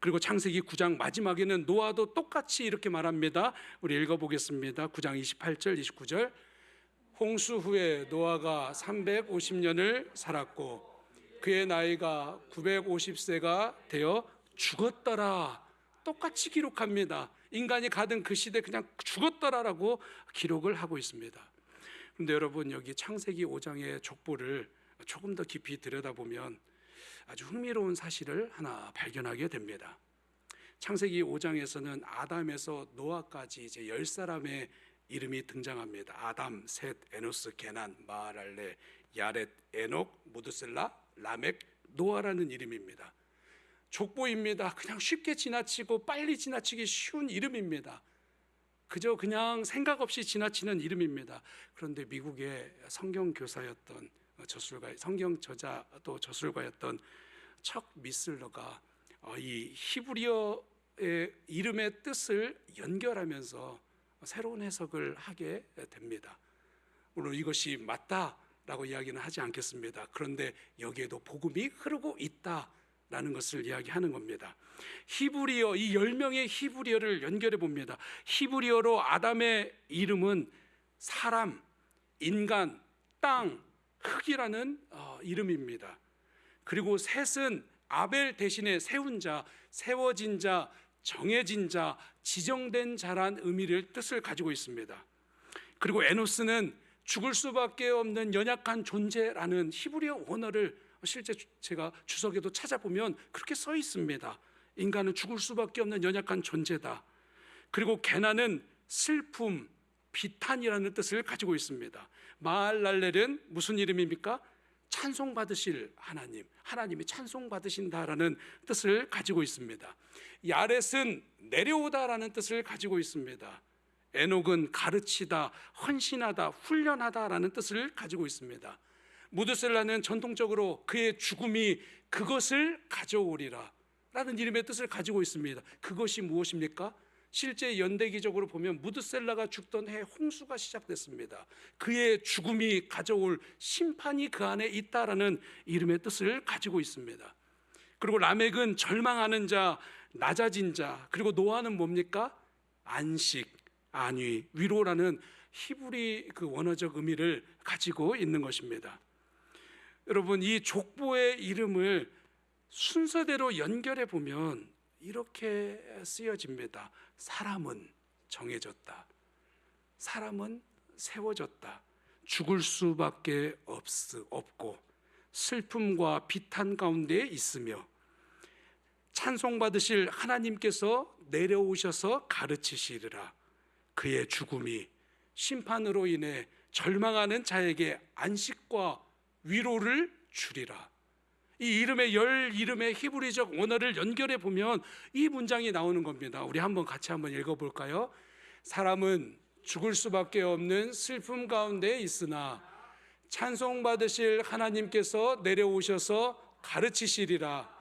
그리고 창세기 9장 마지막에는 노아도 똑같이 이렇게 말합니다. 우리 읽어보겠습니다. 9장 28절 29절. 홍수 후에 노아가 350년을 살았고 그의 나이가 950세가 되어 죽었더라. 똑같이 기록합니다. 인간이 가던 그 시대 그냥 죽었더라라고 기록을 하고 있습니다. 그런데 여러분, 여기 창세기 5장의 족보를 조금 더 깊이 들여다보면 아주 흥미로운 사실을 하나 발견하게 됩니다. 창세기 5장에서는 아담에서 노아까지 이제 10사람의 이름이 등장합니다. 아담, 셋, 에노스, 게난, 마할랄레, 야렛, 에녹, 무드셀라, 라멕, 노아라는 이름입니다. 족보입니다. 그냥 쉽게 지나치고 빨리 지나치기 쉬운 이름입니다. 그저 그냥 생각 없이 지나치는 이름입니다. 그런데 미국의 성경 교사였던 저술가, 성경 저자도 저술가였던 척 미슬러가 이 히브리어의 이름의 뜻을 연결하면서 새로운 해석을 하게 됩니다. 물론 이것이 맞다라고 이야기는 하지 않겠습니다. 그런데 여기에도 복음이 흐르고 있다라는 것을 이야기하는 겁니다. 히브리어, 이 10명의 히브리어를 연결해 봅니다. 히브리어로 아담의 이름은 사람, 인간, 땅, 흙이라는 이름입니다. 그리고 셋은 아벨 대신에 세운 자, 세워진 자, 정해진 자, 지정된 자란 의미를 뜻을 가지고 있습니다. 그리고 에노스는 죽을 수밖에 없는 연약한 존재라는 히브리어 원어를 실제 제가 주석에도 찾아보면 그렇게 써 있습니다. 인간은 죽을 수밖에 없는 연약한 존재다. 그리고 게나는 슬픔, 비탄이라는 뜻을 가지고 있습니다. 마할랄렐은 무슨 이름입니까? 찬송받으실 하나님, 하나님이 찬송받으신다라는 뜻을 가지고 있습니다. 야렛은 내려오다라는 뜻을 가지고 있습니다. 에녹은 가르치다, 헌신하다, 훈련하다라는 뜻을 가지고 있습니다. 무드셀라는 전통적으로 그의 죽음이 그것을 가져오리라 라는 이름의 뜻을 가지고 있습니다. 그것이 무엇입니까? 실제 연대기적으로 보면 무드셀라가 죽던 해 홍수가 시작됐습니다. 그의 죽음이 가져올 심판이 그 안에 있다라는 이름의 뜻을 가지고 있습니다. 그리고 라멕은 절망하는 자, 낮아진 자, 그리고 노아는 뭡니까? 안식, 안위, 위로라는 히브리 그 원어적 의미를 가지고 있는 것입니다. 여러분, 이 족보의 이름을 순서대로 연결해 보면 이렇게 쓰여집니다. 사람은 정해졌다. 사람은 세워졌다. 죽을 수밖에 없고 슬픔과 비탄 가운데 있으며 찬송받으실 하나님께서 내려오셔서 가르치시리라. 그의 죽음이 심판으로 인해 절망하는 자에게 안식과 위로를 주리라. 이 이름의 이름의 히브리적 원어를 연결해 보면 이 문장이 나오는 겁니다. 우리 같이 한번 읽어볼까요? 사람은 죽을 수밖에 없는 슬픔 가운데 있으나 찬송받으실 하나님께서 내려오셔서 가르치시리라.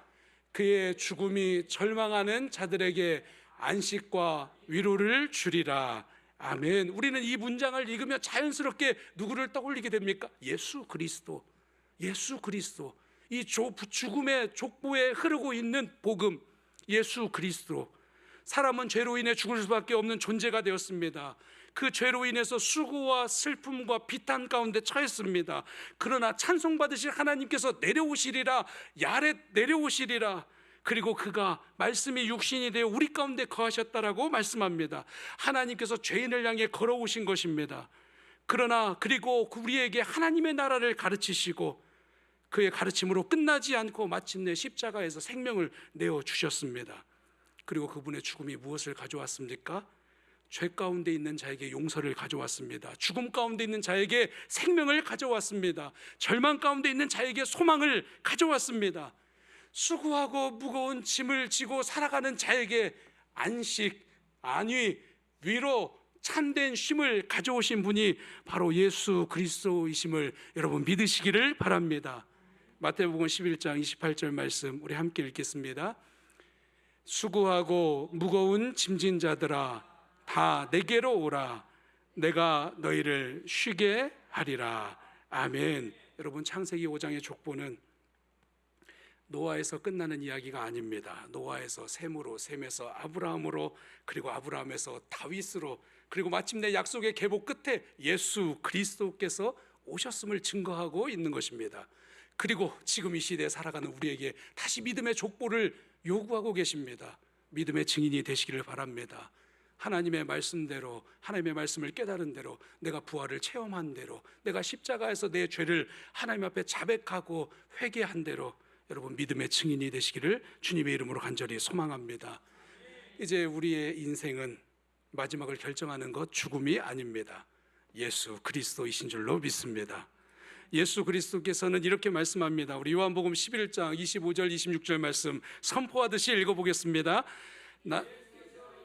그의 죽음이 절망하는 자들에게 안식과 위로를 주리라. 아멘. 우리는 이 문장을 읽으며 자연스럽게 누구를 떠올리게 됩니까? 예수 그리스도. 예수 그리스도. 이 죽음의 족보에 흐르고 있는 복음, 예수 그리스도. 사람은 죄로 인해 죽을 수밖에 없는 존재가 되었습니다. 그 죄로 인해서 수고와 슬픔과 비탄 가운데 처했습니다. 그러나 찬송받으실 하나님께서 내려오시리라, 야렛 내려오시리라. 그리고 그가 말씀이 육신이 되어 우리 가운데 거하셨다라고 말씀합니다. 하나님께서 죄인을 향해 걸어오신 것입니다. 그러나 그리고 우리에게 하나님의 나라를 가르치시고 그의 가르침으로 끝나지 않고 마침내 십자가에서 생명을 내어주셨습니다. 그리고 그분의 죽음이 무엇을 가져왔습니까? 죄 가운데 있는 자에게 용서를 가져왔습니다. 죽음 가운데 있는 자에게 생명을 가져왔습니다. 절망 가운데 있는 자에게 소망을 가져왔습니다. 수고하고 무거운 짐을 지고 살아가는 자에게 안식, 안위, 위로, 참된 쉼을 가져오신 분이 바로 예수 그리스도이심을 여러분 믿으시기를 바랍니다. 마태복음 11장 28절 말씀 우리 함께 읽겠습니다. 수고하고 무거운 짐진 자들아 다 내게로 오라. 내가 너희를 쉬게 하리라. 아멘. 여러분, 창세기 5장의 족보는 노아에서 끝나는 이야기가 아닙니다. 노아에서 셈으로, 셈에서 아브라함으로, 그리고 아브라함에서 다윗으로, 그리고 마침내 약속의 계보 끝에 예수 그리스도께서 오셨음을 증거하고 있는 것입니다. 그리고 지금 이 시대에 살아가는 우리에게 다시 믿음의 족보를 요구하고 계십니다. 믿음의 증인이 되시기를 바랍니다. 하나님의 말씀대로, 하나님의 말씀을 깨달은 대로, 내가 부활을 체험한 대로, 내가 십자가에서 내 죄를 하나님 앞에 자백하고 회개한 대로 여러분 믿음의 증인이 되시기를 주님의 이름으로 간절히 소망합니다. 이제 우리의 인생은 마지막을 결정하는 것 죽음이 아닙니다. 예수 그리스도이신 줄로 믿습니다. 예수 그리스도께서는 이렇게 말씀합니다. 우리 요한복음 11장 25절 26절 말씀 선포하듯이 읽어보겠습니다.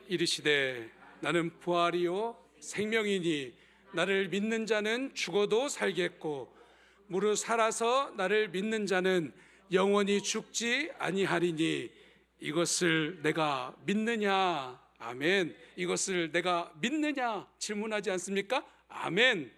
이르시되 나는 부활이요 생명이니 나를 믿는 자는 죽어도 살겠고 무릇 살아서 나를 믿는 자는 영원히 죽지 아니하리니 이것을 내가 믿느냐? 아멘. 이것을 내가 믿느냐? 질문하지 않습니까? 아멘.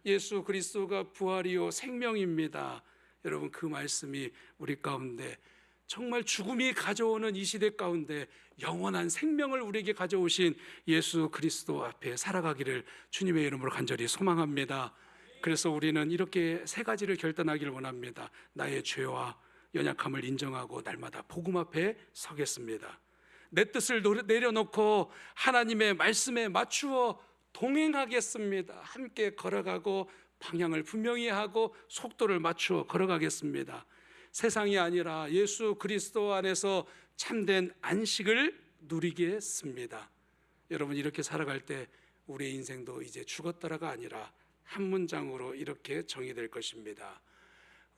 예수 그리스도가 부활이요 생명입니다. 여러분, 그 말씀이 우리 가운데 정말 죽음이 가져오는 이 시대 가운데 영원한 생명을 우리에게 가져오신 예수 그리스도 앞에 살아가기를 주님의 이름으로 간절히 소망합니다. 그래서 우리는 이렇게 세 가지를 결단하기를 원합니다. 나의 죄와 연약함을 인정하고 날마다 복음 앞에 서겠습니다. 내 뜻을 내려놓고 하나님의 말씀에 맞추어 동행하겠습니다. 함께 걸어가고 방향을 분명히 하고 속도를 맞추어 걸어가겠습니다. 세상이 아니라 예수 그리스도 안에서 참된 안식을 누리겠습니다. 여러분, 이렇게 살아갈 때 우리의 인생도 이제 죽었다라가 아니라 한 문장으로 이렇게 정의될 것입니다.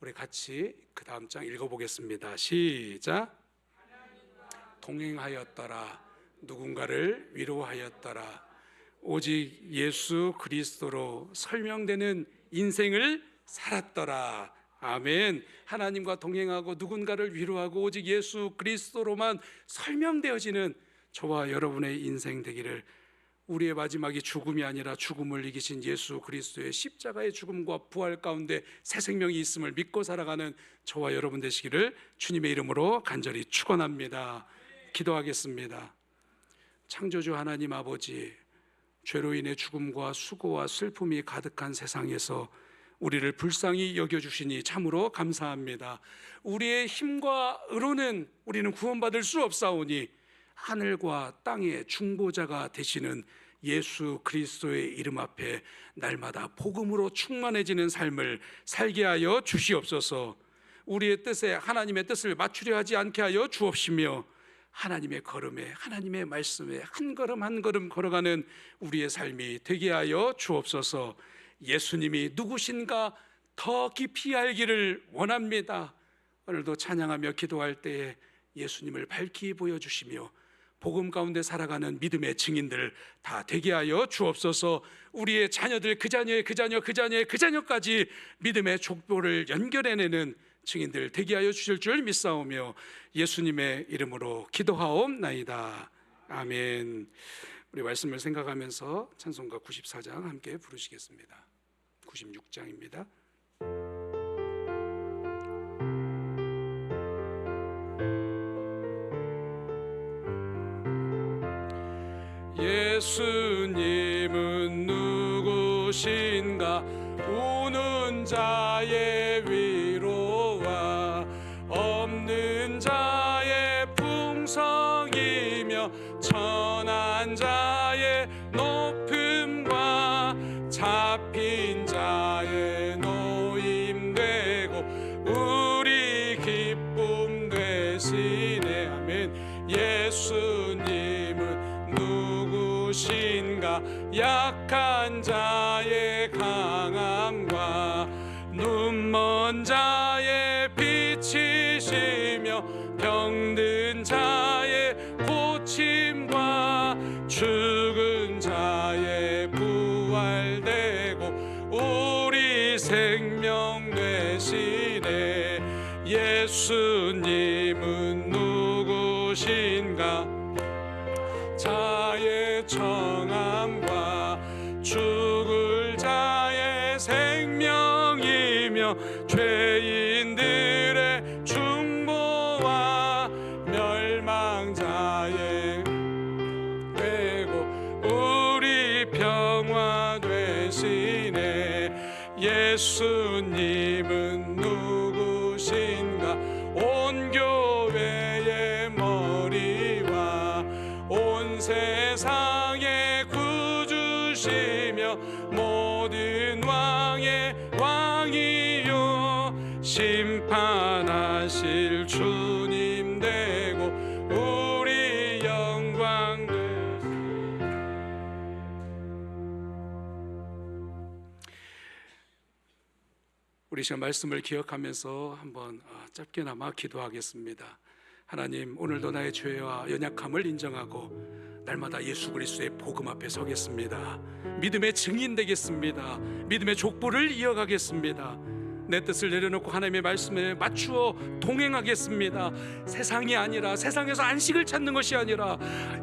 우리 같이 그 다음 장 읽어보겠습니다. 시작. 동행하였더라. 누군가를 위로하였더라. 오직 예수 그리스도로 설명되는 인생을 살았더라. 아멘. 하나님과 동행하고 누군가를 위로하고 오직 예수 그리스도로만 설명되어지는 저와 여러분의 인생 되기를, 우리의 마지막이 죽음이 아니라 죽음을 이기신 예수 그리스도의 십자가의 죽음과 부활 가운데 새 생명이 있음을 믿고 살아가는 저와 여러분 되시기를 주님의 이름으로 간절히 축원합니다. 기도하겠습니다. 창조주 하나님 아버지, 죄로 인해 죽음과 수고와 슬픔이 가득한 세상에서 우리를 불쌍히 여겨주시니 참으로 감사합니다. 우리의 힘과 의로는 우리는 구원받을 수 없사오니 하늘과 땅의 중보자가 되시는 예수 그리스도의 이름 앞에 날마다 복음으로 충만해지는 삶을 살게 하여 주시옵소서. 우리의 뜻에 하나님의 뜻을 맞추려 하지 않게 하여 주옵시며 하나님의 걸음에, 하나님의 말씀에 한 걸음 한 걸음 걸어가는 우리의 삶이 되게 하여 주옵소서. 예수님이 누구신가 더 깊이 알기를 원합니다. 오늘도 찬양하며 기도할 때에 예수님을 밝히 보여주시며 복음 가운데 살아가는 믿음의 증인들 다 되게 하여 주옵소서. 우리의 자녀들, 그 자녀의 그 자녀, 그 자녀의 그 자녀까지 믿음의 족보를 연결해내는 증인들 되게 하여 주실 줄 믿사오며 예수님의 이름으로 기도하옵나이다. 아멘. 우리 말씀을 생각하면서 찬송가 94장 함께 부르시겠습니다. 96장입니다. 예수님은 누구신가? 우는 자의 위로와 없는 자의 풍성이며 천한 자의 높음과 잡힌 자의 노임되고 우리 기쁨 되시네. 아멘. 예수님은 누구신가? 약한 자의 강함과 눈먼 자의 빛이시며 병든 자의 고침과 죽은 자의 부활되고 우리 생명 되시네. 예수님은 누구신가? 자의 청함과 죽을 자의 생명이 누구신가 온 교회의 머리와 온 세상의 구주시며 모든 왕의 왕이요 심판하실 주님 되고 우리 영광 되시. 우리 시간 말씀을 기억하면서 한번 짧게나마 기도하겠습니다. 하나님, 오늘도 나의 죄와 연약함을 인정하고 날마다 예수 그리스도의 복음 앞에 서겠습니다. 믿음의 증인 되겠습니다. 믿음의 족보를 이어가겠습니다. 내 뜻을 내려놓고 하나님의 말씀에 맞추어 동행하겠습니다. 세상이 아니라, 세상에서 안식을 찾는 것이 아니라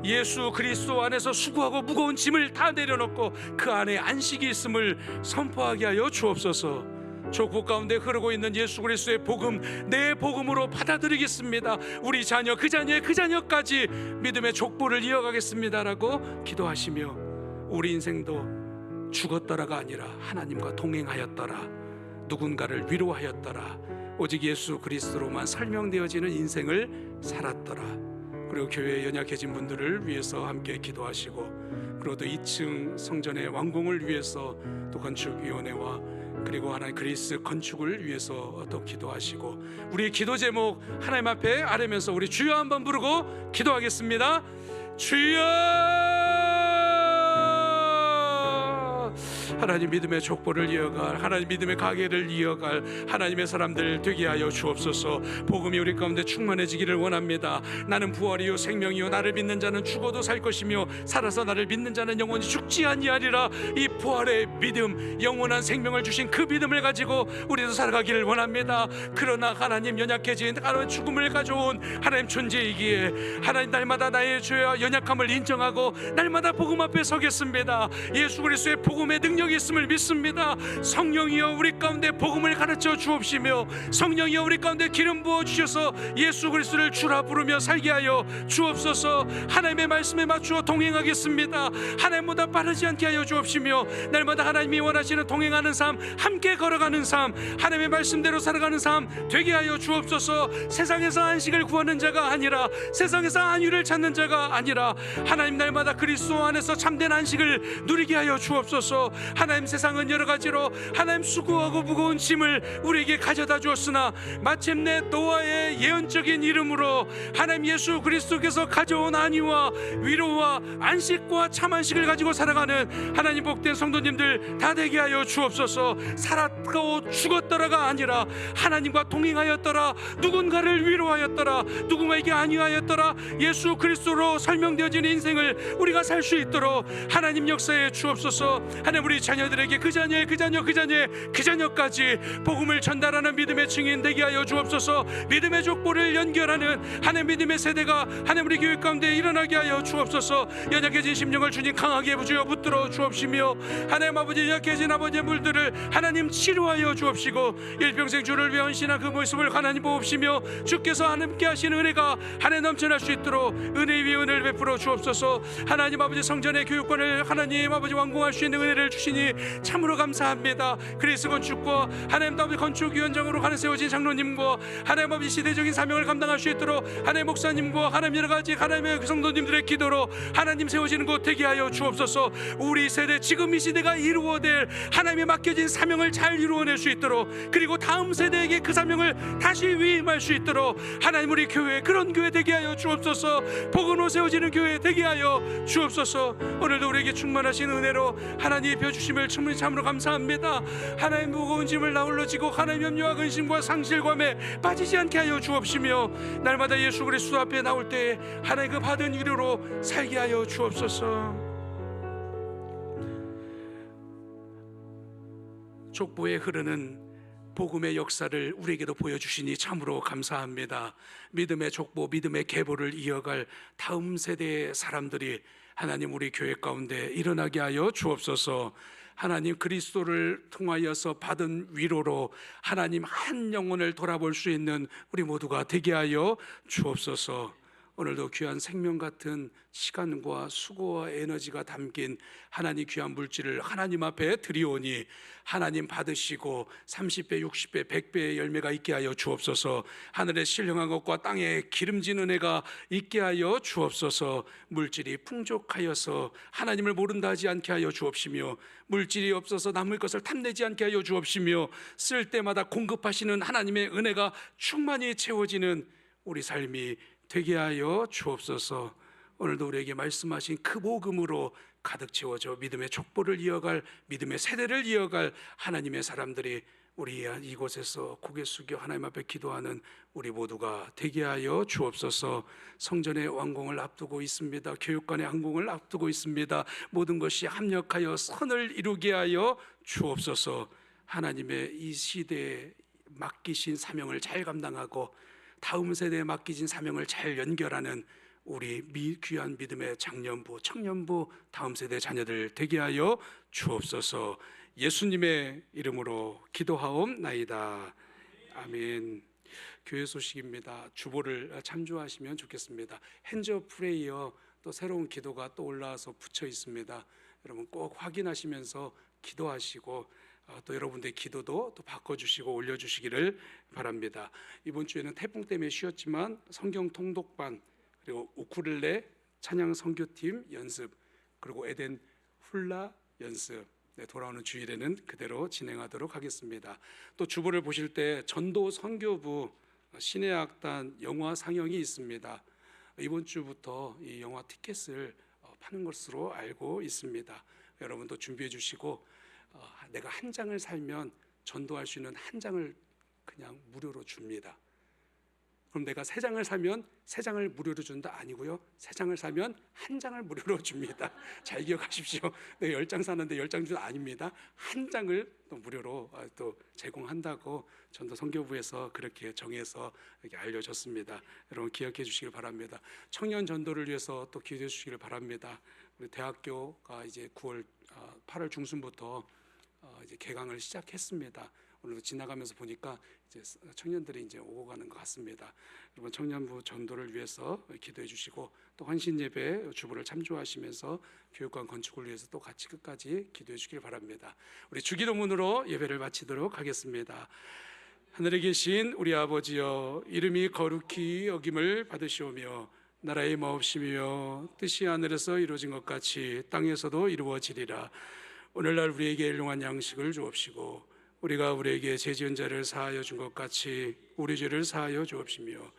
예수 그리스도 안에서 수고하고 무거운 짐을 다 내려놓고 그 안에 안식이 있음을 선포하게 하여 주옵소서. 족보 가운데 흐르고 있는 예수 그리스도의 복음, 내 복음으로 받아들이겠습니다. 우리 자녀, 그 자녀의 그 자녀까지 믿음의 족보를 이어가겠습니다라고 기도하시며 우리 인생도 죽었더라가 아니라 하나님과 동행하였더라, 누군가를 위로하였더라, 오직 예수 그리스도로만 설명되어지는 인생을 살았더라. 그리고 교회에 연약해진 분들을 위해서 함께 기도하시고, 그리고 또 2층 성전의 완공을 위해서 또 건축위원회와 그리고 하나님 그리스 건축을 위해서 또 기도하시고, 우리의 기도 제목 하나님 앞에 아뢰면서 우리 주여 한번 부르고 기도하겠습니다. 주여! 하나님 믿음의 족보를 이어갈, 하나님 믿음의 가게를 이어갈 하나님의 사람들 되게 하여 주옵소서. 복음이 우리 가운데 충만해지기를 원합니다. 나는 부활이요 생명이요 나를 믿는 자는 죽어도 살 것이며 살아서 나를 믿는 자는 영원히 죽지 아니하리라. 이 부활의 믿음, 영원한 생명을 주신 그 믿음을 가지고 우리도 살아가기를 원합니다. 그러나 하나님, 연약해진 하나님 죽음을 가져온 하나님 존재이기에 하나님 날마다 나의 죄와 연약함을 인정하고 날마다 복음 앞에 서겠습니다. 예수 그리스도의 복음의 능력이 있음을 믿습니다. 성령이여 우리 가운데 복음을 가르쳐 주옵시며, 성령이여 우리 가운데 기름 부어 주셔서 예수 그리스도를 주라 부르며 살게 하여 주옵소서. 하나님의 말씀에 맞추어 동행하겠습니다. 하나님보다 빠르지 않게 하여 주옵시며, 날마다 하나님이 원하시는 동행하는 삶, 함께 걸어가는 삶, 하나님의 말씀대로 살아가는 삶 되게 하여 주옵소서. 세상에서 안식을 구하는 자가 아니라, 세상에서 안위를 찾는 자가 아니라 하나님 날마다 그리스도 안에서 참된 안식을 누리게 하여 주옵소서. 하나님, 세상은 여러 가지로 하나님 수고하고 무거운 짐을 우리에게 가져다 주었으나 마침내 노아의 예언적인 이름으로 하나님 예수 그리스도께서 가져온 안위와 위로와 안식과 참 안식을 가지고 살아가는 하나님 복된 성도님들 다 되게 하여 주옵소서. 살았고 죽었더라가 아니라 하나님과 동행하였더라, 누군가를 위로하였더라, 누군가에게 안위하였더라, 예수 그리스도로 설명되어진 인생을 우리가 살 수 있도록 하나님 역사에 주옵소서. 하나님, 우리 자녀들에게 그 자녀의 그 자녀 그 자녀의 그 자녀까지 복음을 전달하는 믿음의 증인 되게 하여 주옵소서. 믿음의 족보를 연결하는 하나님 믿음의 세대가 하나님 우리 교회 가운데 일어나게 하여 주옵소서. 연약해진 심령을 주님 강하게 부주여 붙들어 주옵시며, 하나님 아버지 연약해진 아버지의 물들을 하나님 치료하여 주옵시고, 일평생 주를 위한 신앙 그 모습을 하나님 보옵시며, 주께서 하나님께 하시는 은혜가 하나님 넘쳐날 수 있도록 은혜 위에 은혜를 베풀어 주옵소서. 하나님 아버지 성전의 교육권을 하나님 아버지 완공할 수 있는 은혜를 주시니 참으로 감사합니다. 그리스 건축과 하나님 아버지 건축위원장으로 가는 세워진 장로님과 하나님 아버지 시대적인 사명을 감당할 수 있도록 하나님 목사님과 하나님 여러 가지 하나님의 성도님들의 기도로 하나님 세워지는 곳 되게 하여 주옵소서. 우리 세대, 지금 이 시대가 이루어낼 하나님의 맡겨진 사명을 잘 이루어낼 수 있도록, 그리고 다음 세대에게 그 사명을 다시 위임할 수 있도록 하나님 우리 교회, 그런 교회 되게 하여 주옵소서. 복음으로 세워지는 교회 되게 하여 주옵소서. 오늘도 우리에게 충만하신 은혜로 하나님 입혀주심을 참으로 감사합니다. 하나님 무거운 짐을 나홀로 지고 하나님 염려와 근심과 상실감에 빠지지 않게 하여 주옵시며, 날마다 예수 그리스도 앞에 나올 때 하나님 그 받은 위로로 살게 하여 주옵소서. 족보에 흐르는 복음의 역사를 우리에게도 보여주시니 참으로 감사합니다. 믿음의 족보, 믿음의 계보를 이어갈 다음 세대의 사람들이 하나님 우리 교회 가운데 일어나게 하여 주옵소서. 하나님 그리스도를 통하여서 받은 위로로 하나님 한 영혼을 돌아볼 수 있는 우리 모두가 되게 하여 주옵소서. 오늘도 귀한 생명 같은 시간과 수고와 에너지가 담긴 하나님 귀한 물질을 하나님 앞에 드리오니 하나님 받으시고 30배, 60배, 100배의 열매가 있게 하여 주옵소서. 하늘에 신령한 것과 땅에 기름진 은혜가 있게 하여 주옵소서. 물질이 풍족하여서 하나님을 모른다 하지 않게 하여 주옵시며, 물질이 없어서 남의 것을 탐내지 않게 하여 주옵시며, 쓸 때마다 공급하시는 하나님의 은혜가 충만히 채워지는 우리 삶이 되게 하여 주옵소서. 오늘도 우리에게 말씀하신 그 복음으로 가득 채워져 믿음의 족보를 이어갈, 믿음의 세대를 이어갈 하나님의 사람들이 우리 이곳에서 고개 숙여 하나님 앞에 기도하는 우리 모두가 되게 하여 주옵소서. 성전의 완공을 앞두고 있습니다. 교육관의 완공을 앞두고 있습니다. 모든 것이 합력하여 선을 이루게 하여 주옵소서. 하나님의 이 시대에 맡기신 사명을 잘 감당하고 다음 세대에 맡기신 사명을 잘 연결하는 우리 귀한 믿음의 장년부, 청년부, 다음 세대 자녀들 되게 하여 주옵소서. 예수님의 이름으로 기도하옵나이다. 아멘. 교회 소식입니다. 주보를 참조하시면 좋겠습니다. 핸즈 프레이어 또 새로운 기도가 또 올라와서 붙여 있습니다. 여러분 꼭 확인하시면서 기도하시고 또 여러분들의 기도도 또 바꿔주시고 올려주시기를 바랍니다. 이번 주에는 태풍 때문에 쉬었지만 성경 통독반, 그리고 우쿨렐레 찬양 선교팀 연습, 그리고 에덴 훌라 연습, 돌아오는 주일에는 그대로 진행하도록 하겠습니다. 또 주보를 보실 때 전도 선교부 신해악단 영화 상영이 있습니다. 이번 주부터 이 영화 티켓을 파는 것으로 알고 있습니다. 여러분도 준비해 주시고, 내가 한 장을 살면 전도할 수 있는 한 장을 그냥 무료로 줍니다. 그럼 내가 세 장을 사면 세 장을 무료로 준다 아니고요, 세 장을 사면 한 장을 무료로 줍니다. 잘 기억하십시오. 내가 10장 사는데 10장 준 아닙니다. 한 장을 또 무료로 또 제공한다고 전도 선교부에서 그렇게 정해서 이렇게 알려졌습니다. 여러분 기억해 주시길 바랍니다. 청년 전도를 위해서 또 기도해 주시길 바랍니다. 우리 대학교가 이제 8월 중순부터 이제 개강을 시작했습니다. 오늘도 지나가면서 보니까 이제 청년들이 이제 오고 가는 것 같습니다. 여러분 청년부 전도를 위해서 기도해 주시고, 또 환신 예배 주보를 참조하시면서 교육관 건축을 위해서 또 같이 끝까지 기도해 주길 바랍니다. 우리 주기도문으로 예배를 마치도록 하겠습니다. 하늘에 계신 우리 아버지여, 이름이 거룩히 여김을 받으시오며 나라의 마옵시며 뜻이 하늘에서 이루어진 것 같이 땅에서도 이루어지리라. 오늘날 우리에게 일용할 양식을 주옵시고, 우리가 우리에게 죄 지은 자를 사하여 준 것 같이 우리 죄를 사하여 주옵시며,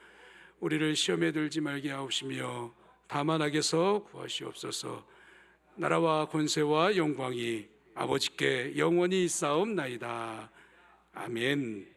우리를 시험에 들지 말게 하옵시며 다만 악에서 구하시옵소서. 나라와 권세와 영광이 아버지께 영원히 있사옵나이다. 아멘.